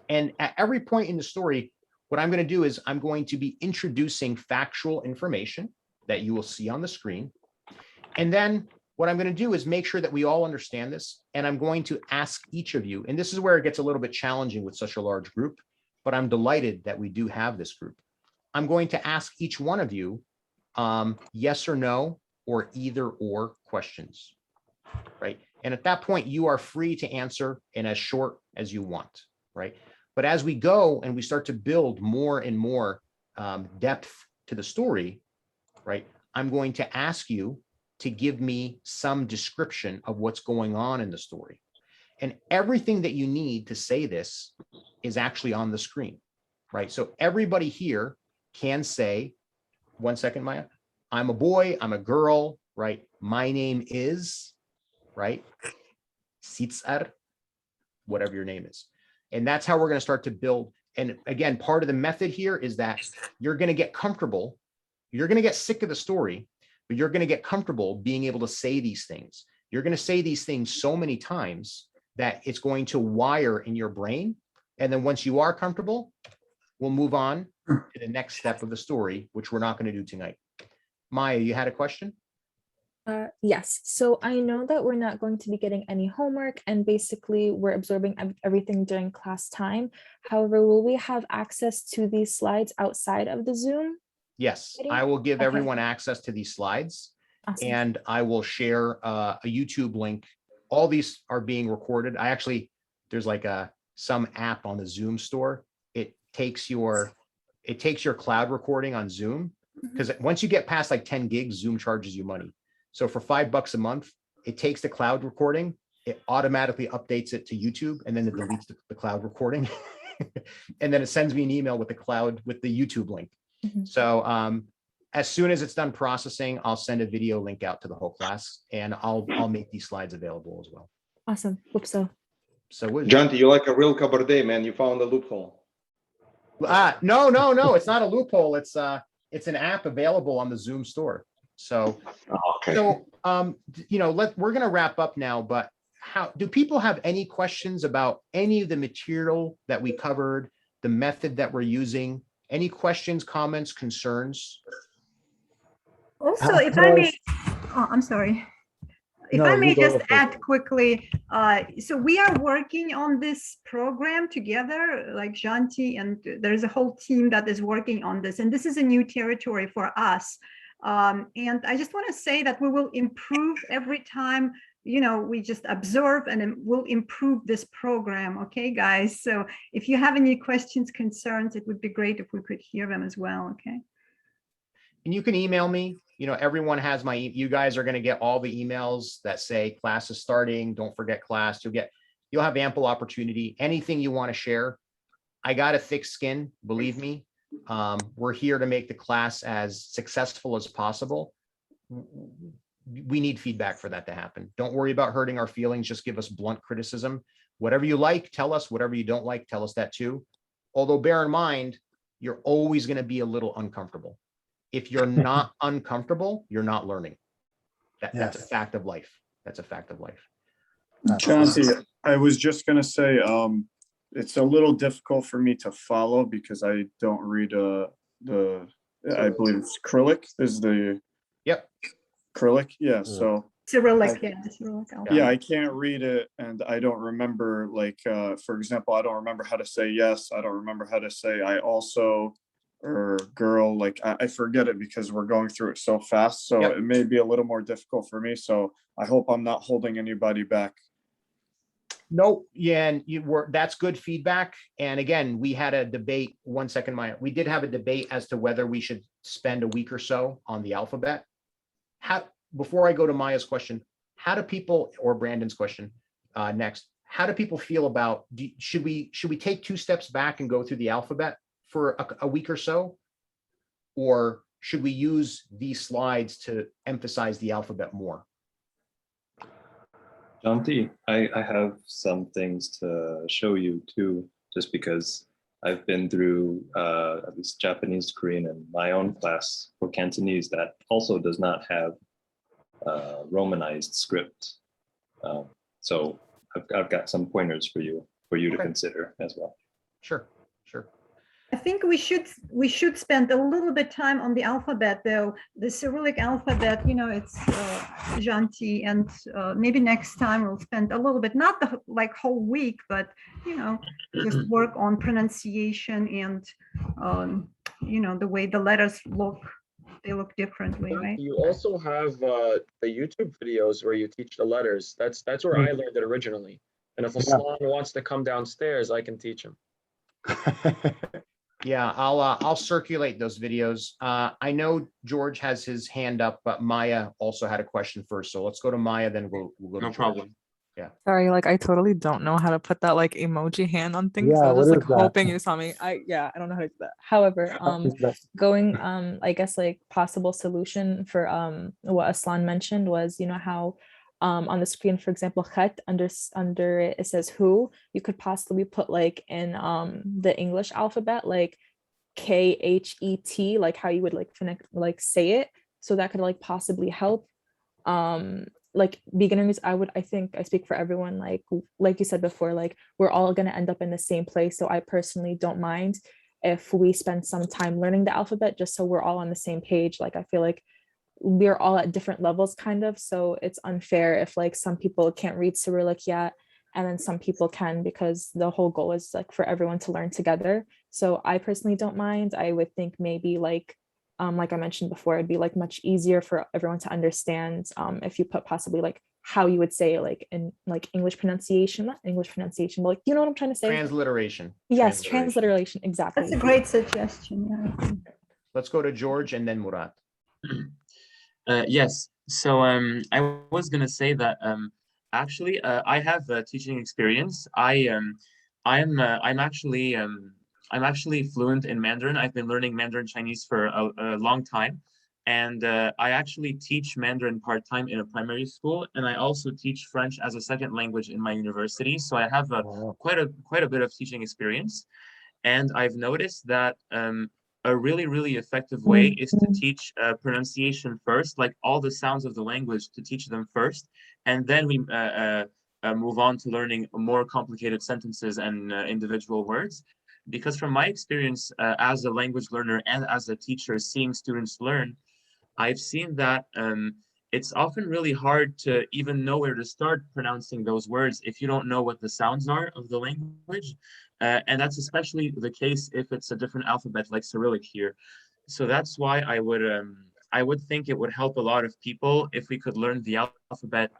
And at every point in the story, what I'm going to do is I'm going to be introducing factual information that you will see on the screen. And then what I'm going to do is make sure that we all understand this. And I'm going to ask each of you, and this is where it gets a little bit challenging with such a large group, but I'm delighted that we do have this group. I'm going to ask each one of you yes or no, or either or questions, right? And at that point, you are free to answer in as short as you want, right? But as we go and we start to build more and more depth to the story, right? I'm going to ask you to give me some description of what's going on in the story. And everything that you need to say this is actually on the screen, right? So everybody here can say, one second, Maya, I'm a boy, I'm a girl, right? My name is, right? Sitzar, whatever your name is. And that's how we're going to start to build. And again, part of the method here is that you're going to get comfortable. You're going to get sick of the story, but you're going to get comfortable being able to say these things. You're going to say these things so many times that it's going to wire in your brain. And then once you are comfortable, we'll move on to the next step of the story, which we're not going to do tonight. Maya, you had a question? Yes. So I know that we're not going to be getting any homework, and basically we're absorbing everything during class time. However, will we have access to these slides outside of the Zoom? Yes, I will give everyone access to these slides. Awesome. And I will share a YouTube link. All these are being recorded. There's like some app on the Zoom store. It takes your cloud recording on Zoom, because once you get past like 10 gigs, Zoom charges you money. So for $5 a month, it takes the cloud recording, it automatically updates it to YouTube, and then it deletes the cloud recording. And then it sends me an email with the YouTube link. So as soon as it's done processing, I'll send a video link out to the whole class, and I'll make these slides available as well. Awesome. Hope so. So Janti, you're like a real cabaret, man. You found a loophole. No, it's not a loophole. It's an app available on the Zoom store. So, we're going to wrap up now, but do people have any questions about any of the material that we covered, the method that we're using? Any questions, comments, concerns? Also, if I may, I'm sorry. If No, I may you go just first. add quickly, so we are working on this program together, like Janti, and there's a whole team that is working on this. And this is a new territory for us. And I just want to say that we will improve every time, we just observe and we'll improve this program. Okay, guys. So if you have any questions, concerns, it would be great if we could hear them as well. Okay. And you can email me. Everyone has you guys are going to get all the emails that say class is starting. Don't forget class. You'll have ample opportunity. Anything you want to share. I got a thick skin, believe me. We're here to make the class as successful as possible. We need feedback for that to happen. Don't worry about hurting our feelings. Just give us blunt criticism. Whatever you like, tell us. Whatever you don't like, tell us that too. Although bear in mind, you're always going to be a little uncomfortable. If you're not uncomfortable, you're not learning. That's a fact of life. That's a fact of life. Janti, I was just gonna say, it's a little difficult for me to follow because I don't read I believe it's Cyrillic is the. Yep. Cyrillic, yeah. So. Cyrillic, Cyrillic. Yeah, I can't read it, and I don't remember. Like, for example, I don't remember how to say yes. I don't remember how to say I also. Or girl, like I forget it because we're going through it so fast. So it may be a little more difficult for me. So I hope I'm not holding anybody back. No, yeah, and that's good feedback. And again, we had a debate. 1 second, Maya. We did have a debate as to whether we should spend a week or so on the alphabet. Before I go to Maya's question, how do people, or Brandon's question next, how do people feel about, should we take 2 steps back and go through the alphabet for a week or so? Or should we use these slides to emphasize the alphabet more? Janti, I have some things to show you too, just because I've been through at least Japanese, Korean, and my own class for Cantonese that also does not have Romanized script. So I've got some pointers for you to consider as well. Sure. I think we should spend a little bit time on the alphabet, though. The Cyrillic alphabet, it's Janti, and maybe next time we'll spend a little bit, not the whole week, but just work on pronunciation and the way the letters look. They look differently, right? You also have the YouTube videos where you teach the letters. That's where I learned it originally. And if Aslan wants to come downstairs, I can teach him. Yeah, I'll circulate those videos. I know George has his hand up, but Maya also had a question first. So let's go to Maya, then we'll go to No George. problem. Yeah. Sorry, I totally don't know how to put that emoji hand on things. Yeah, so I was what just is that? hoping you saw me. I don't know how to do that. However, going I guess possible solution for what Aslan mentioned was, how on the screen, for example, khat, under it says who, you could possibly put in the English alphabet, KHET, how you would say it. So that could possibly help. Beginners, I think I speak for everyone, like you said before, we're all going to end up in the same place. So I personally don't mind if we spend some time learning the alphabet, just so we're all on the same page. I feel like we're all at different levels kind of, so it's unfair if some people can't read Cyrillic yet and then some people can, because the whole goal is for everyone to learn together. So I personally don't mind. I would think maybe like I mentioned before, it'd be much easier for everyone to understand if you put possibly how you would say it, in English pronunciation, not English pronunciation, but you know what I'm trying to say? Transliteration. Yes, transliteration, exactly. That's a great suggestion. Yeah. Let's go to George and then Murat. Yes. So I was gonna say that actually I have teaching experience. I'm actually fluent in Mandarin. I've been learning Mandarin Chinese for a long time, and I actually teach Mandarin part-time in a primary school, and I also teach French as a second language in my university. So I have quite a bit of teaching experience, and I've noticed that a really effective way is to teach pronunciation first, all the sounds of the language, to teach them first, and then we move on to learning more complicated sentences and individual words. Because from my experience as a language learner and as a teacher seeing students learn, I've seen that it's often really hard to even know where to start pronouncing those words if you don't know what the sounds are of the language. And that's especially the case if it's a different alphabet like Cyrillic here. So that's why I would think it would help a lot of people if we could learn the alphabet.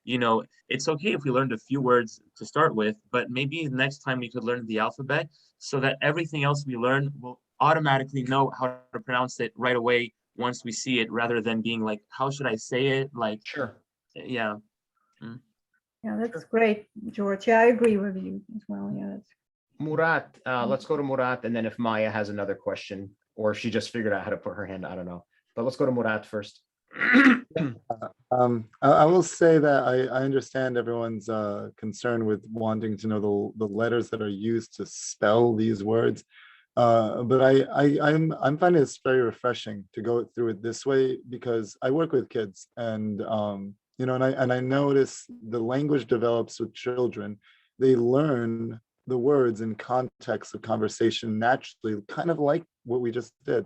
You know, it's okay if we learned a few words to start with, but maybe next time we could learn the alphabet so that everything else we learn will automatically know how to pronounce it right away once we see it, rather than being like, how should I say it? Like, sure. Yeah. Yeah, that's great, George. Yeah, I agree with you as well. Yeah, that's Murat, let's go to Murat, and then if Maya has another question, or if she just figured out how to put her hand, I don't know. But let's go to Murat first. I will say that I understand everyone's concern with wanting to know the letters that are used to spell these words. But I'm finding it's very refreshing to go through it this way, because I work with kids, and you know, and I notice the language develops with children. They learn the words in context of conversation naturally, kind of like what we just did.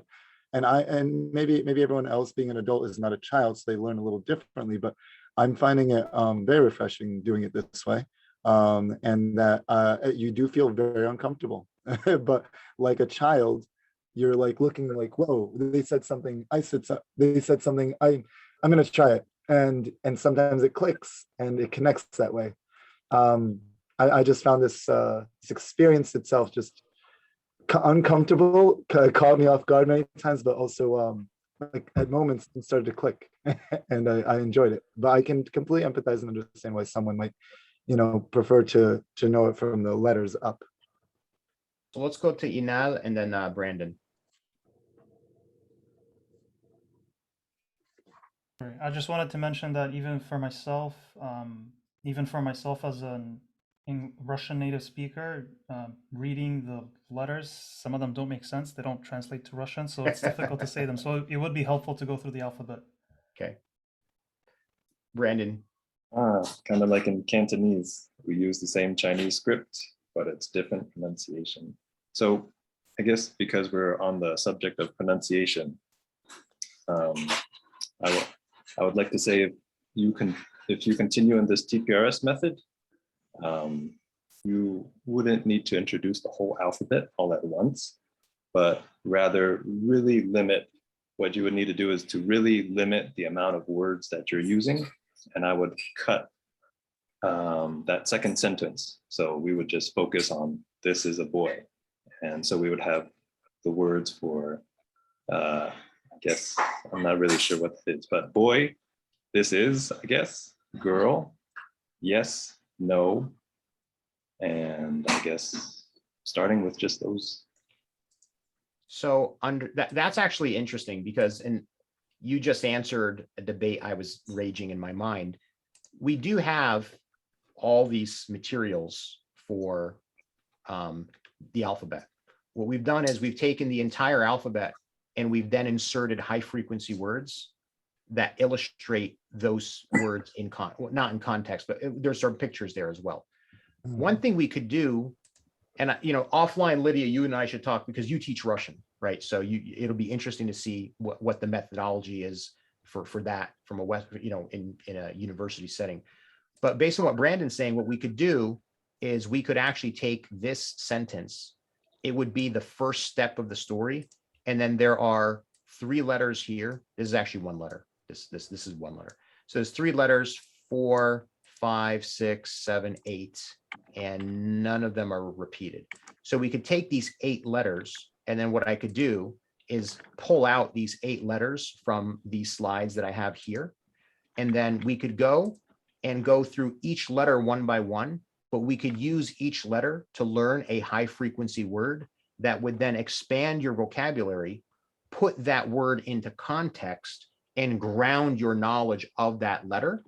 And maybe everyone else being an adult is not a child, so they learn a little differently. But I'm finding it very refreshing doing it this way, and that you do feel very uncomfortable. But like a child, you're like looking like, whoa, they said something, they said something, I'm gonna try it, and sometimes it clicks and it connects that way. I just found this experience itself just uncomfortable, caught me off guard many times, but also like at moments it started to click, and I enjoyed it. But I can completely empathize and understand why someone might, you know, prefer to know it from the letters up. So let's go to Inal and then Brandon. I just wanted to mention that even for myself as an Russian native speaker, reading the letters, some of them don't make sense. They don't translate to Russian, so it's difficult to say them. So it would be helpful to go through the alphabet. Okay. Brandon. Kind of like in Cantonese, we use the same Chinese script, but it's different pronunciation. So I guess because we're on the subject of pronunciation, I would like to say if you continue in this TPRS method, you wouldn't need to introduce the whole alphabet all at once, but rather really limit. What you would need to do is to really limit the amount of words that you're using, and I would cut that second sentence. So we would just focus on this is a boy. And so we would have the words for, I guess, I'm not really sure what it is, but boy, this is, I guess, girl, yes, no, and I guess starting with just those. So that's actually interesting, because you just answered a debate I was raging in my mind. We do have all these materials for the alphabet. What we've done is we've taken the entire alphabet and we've then inserted high frequency words that illustrate those words not in context, but there's sort of pictures there as well. One thing we could do, and you know, offline, Lydia, you and I should talk, because you teach Russian, right? So it'll be interesting to see what the methodology is for that from a West, you know, in a university setting. But based on what Brandon's saying, what we could do is we could actually take this sentence. It would be the first step of the story, and then there are 3 letters here. This is actually 1 letter. This is 1 letter. So there's 3 letters, 4, 5, 6, 7, 8, and none of them are repeated. So we could take these 8 letters, and then what I could do is pull out these 8 letters from these slides that I have here, and then we could go through each letter one by one, but we could use each letter to learn a high frequency word that would then expand your vocabulary, put that word into context, and ground your knowledge of that letter,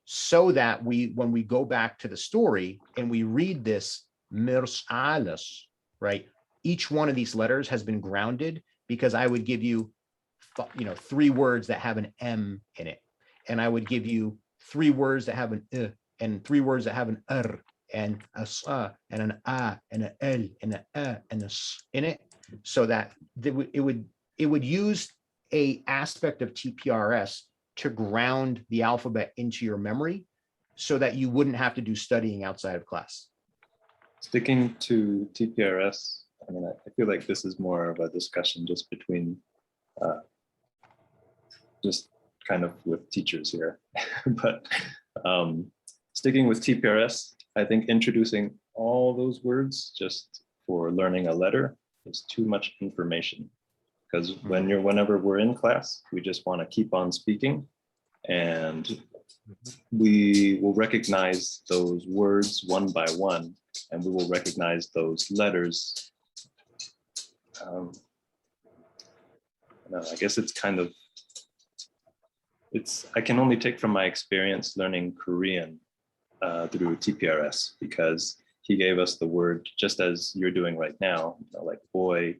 so that when we go back to the story and we read this mirsalis, right? Each one of these letters has been grounded, because I would give you, 3 words that have an M in it, and I would give you 3 words that have an I, and 3 words that have an R, and a sa, and an a, and an l, and an a, and a s in it, so that it would use a aspect of TPRS to ground the alphabet into your memory so that you wouldn't have to do studying outside of class? Sticking to TPRS, I mean, I feel like this is more of a discussion just between, just kind of with teachers here. But sticking with TPRS, I think introducing all those words just for learning a letter is too much information. Because whenever we're in class, we just want to keep on speaking, and we will recognize those words one by one, and we will recognize those letters. I guess it's kind of, I can only take from my experience learning Korean through TPRS, because he gave us the word just as you're doing right now, like boy,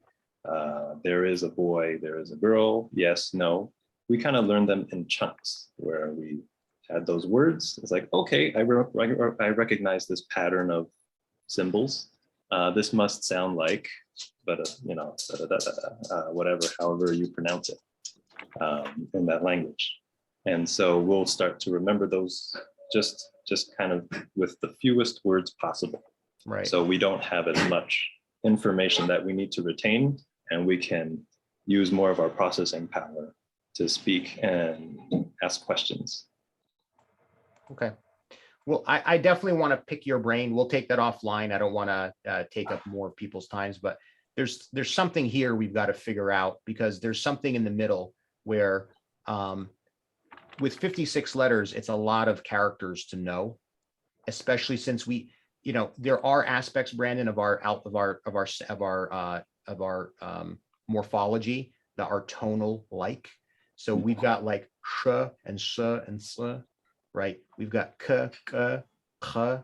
there is a boy, there is a girl, yes, no. We kind of learned them in chunks where we had those words. It's like, okay, I recognize this pattern of symbols. This must sound like, but whatever, however you pronounce it in that language. And so we'll start to remember those just kind of with the fewest words possible. Right. So we don't have as much information that we need to retain, and we can use more of our processing power to speak and ask questions. Okay. Well, I definitely want to pick your brain. We'll take that offline. I don't want to take up more of people's times, but there's something here we've got to figure out, because there's something in the middle where with 56 letters, it's a lot of characters to know, especially since there are aspects, Brandon, of our morphology that are tonal like. So we've got like sh and sh and s, right? We've got k, k, kh,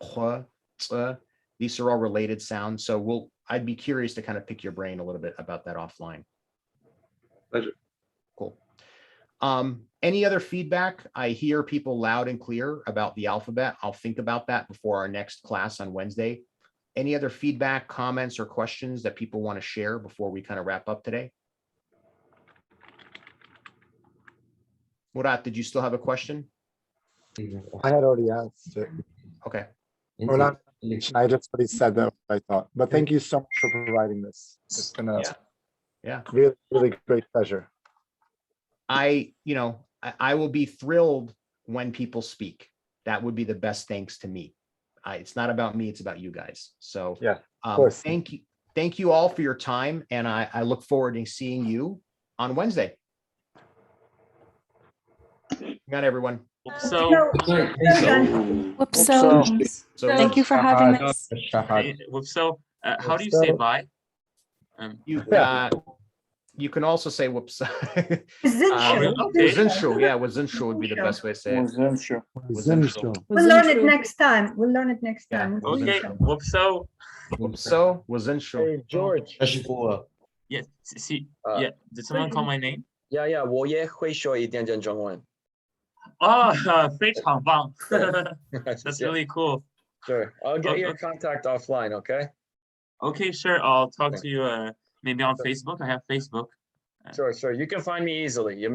kh, ts. These are all related sounds. So I'd be curious to kind of pick your brain a little bit about that offline. Pleasure. Cool. Any other feedback? I hear people loud and clear about the alphabet. I'll think about that before our next class on Wednesday. Any other feedback, comments, or questions that people want to share before we kind of wrap up today? Marat, did you still have a question? I had already asked it. Okay. Well, I just already said that I thought, but thank you so much for providing this. It's been a really, really great pleasure. I will be thrilled when people speak. That would be the best thanks to me. It's not about me, it's about you guys. So yeah, of course. Thank you all for your time, and I look forward to seeing you on Wednesday. Good night, everyone. So thank you for having us. So how do you say bye? You can also say whoops. Wazinshu. Yeah, wazinshu would be the best way to say it. Wazinshu. We'll learn it next time. We'll learn it next time. Okay, whoopso. Whoopso, wazinshu. Hey, George. Yes, see, yeah. Did someone call my name? 我也会说一点点中文。非常棒. That's really cool. Sure, I'll get your contact offline, okay? Okay, sure. I'll talk to you maybe on Facebook. I have Facebook. Sure. You can find me easily. Yamiz.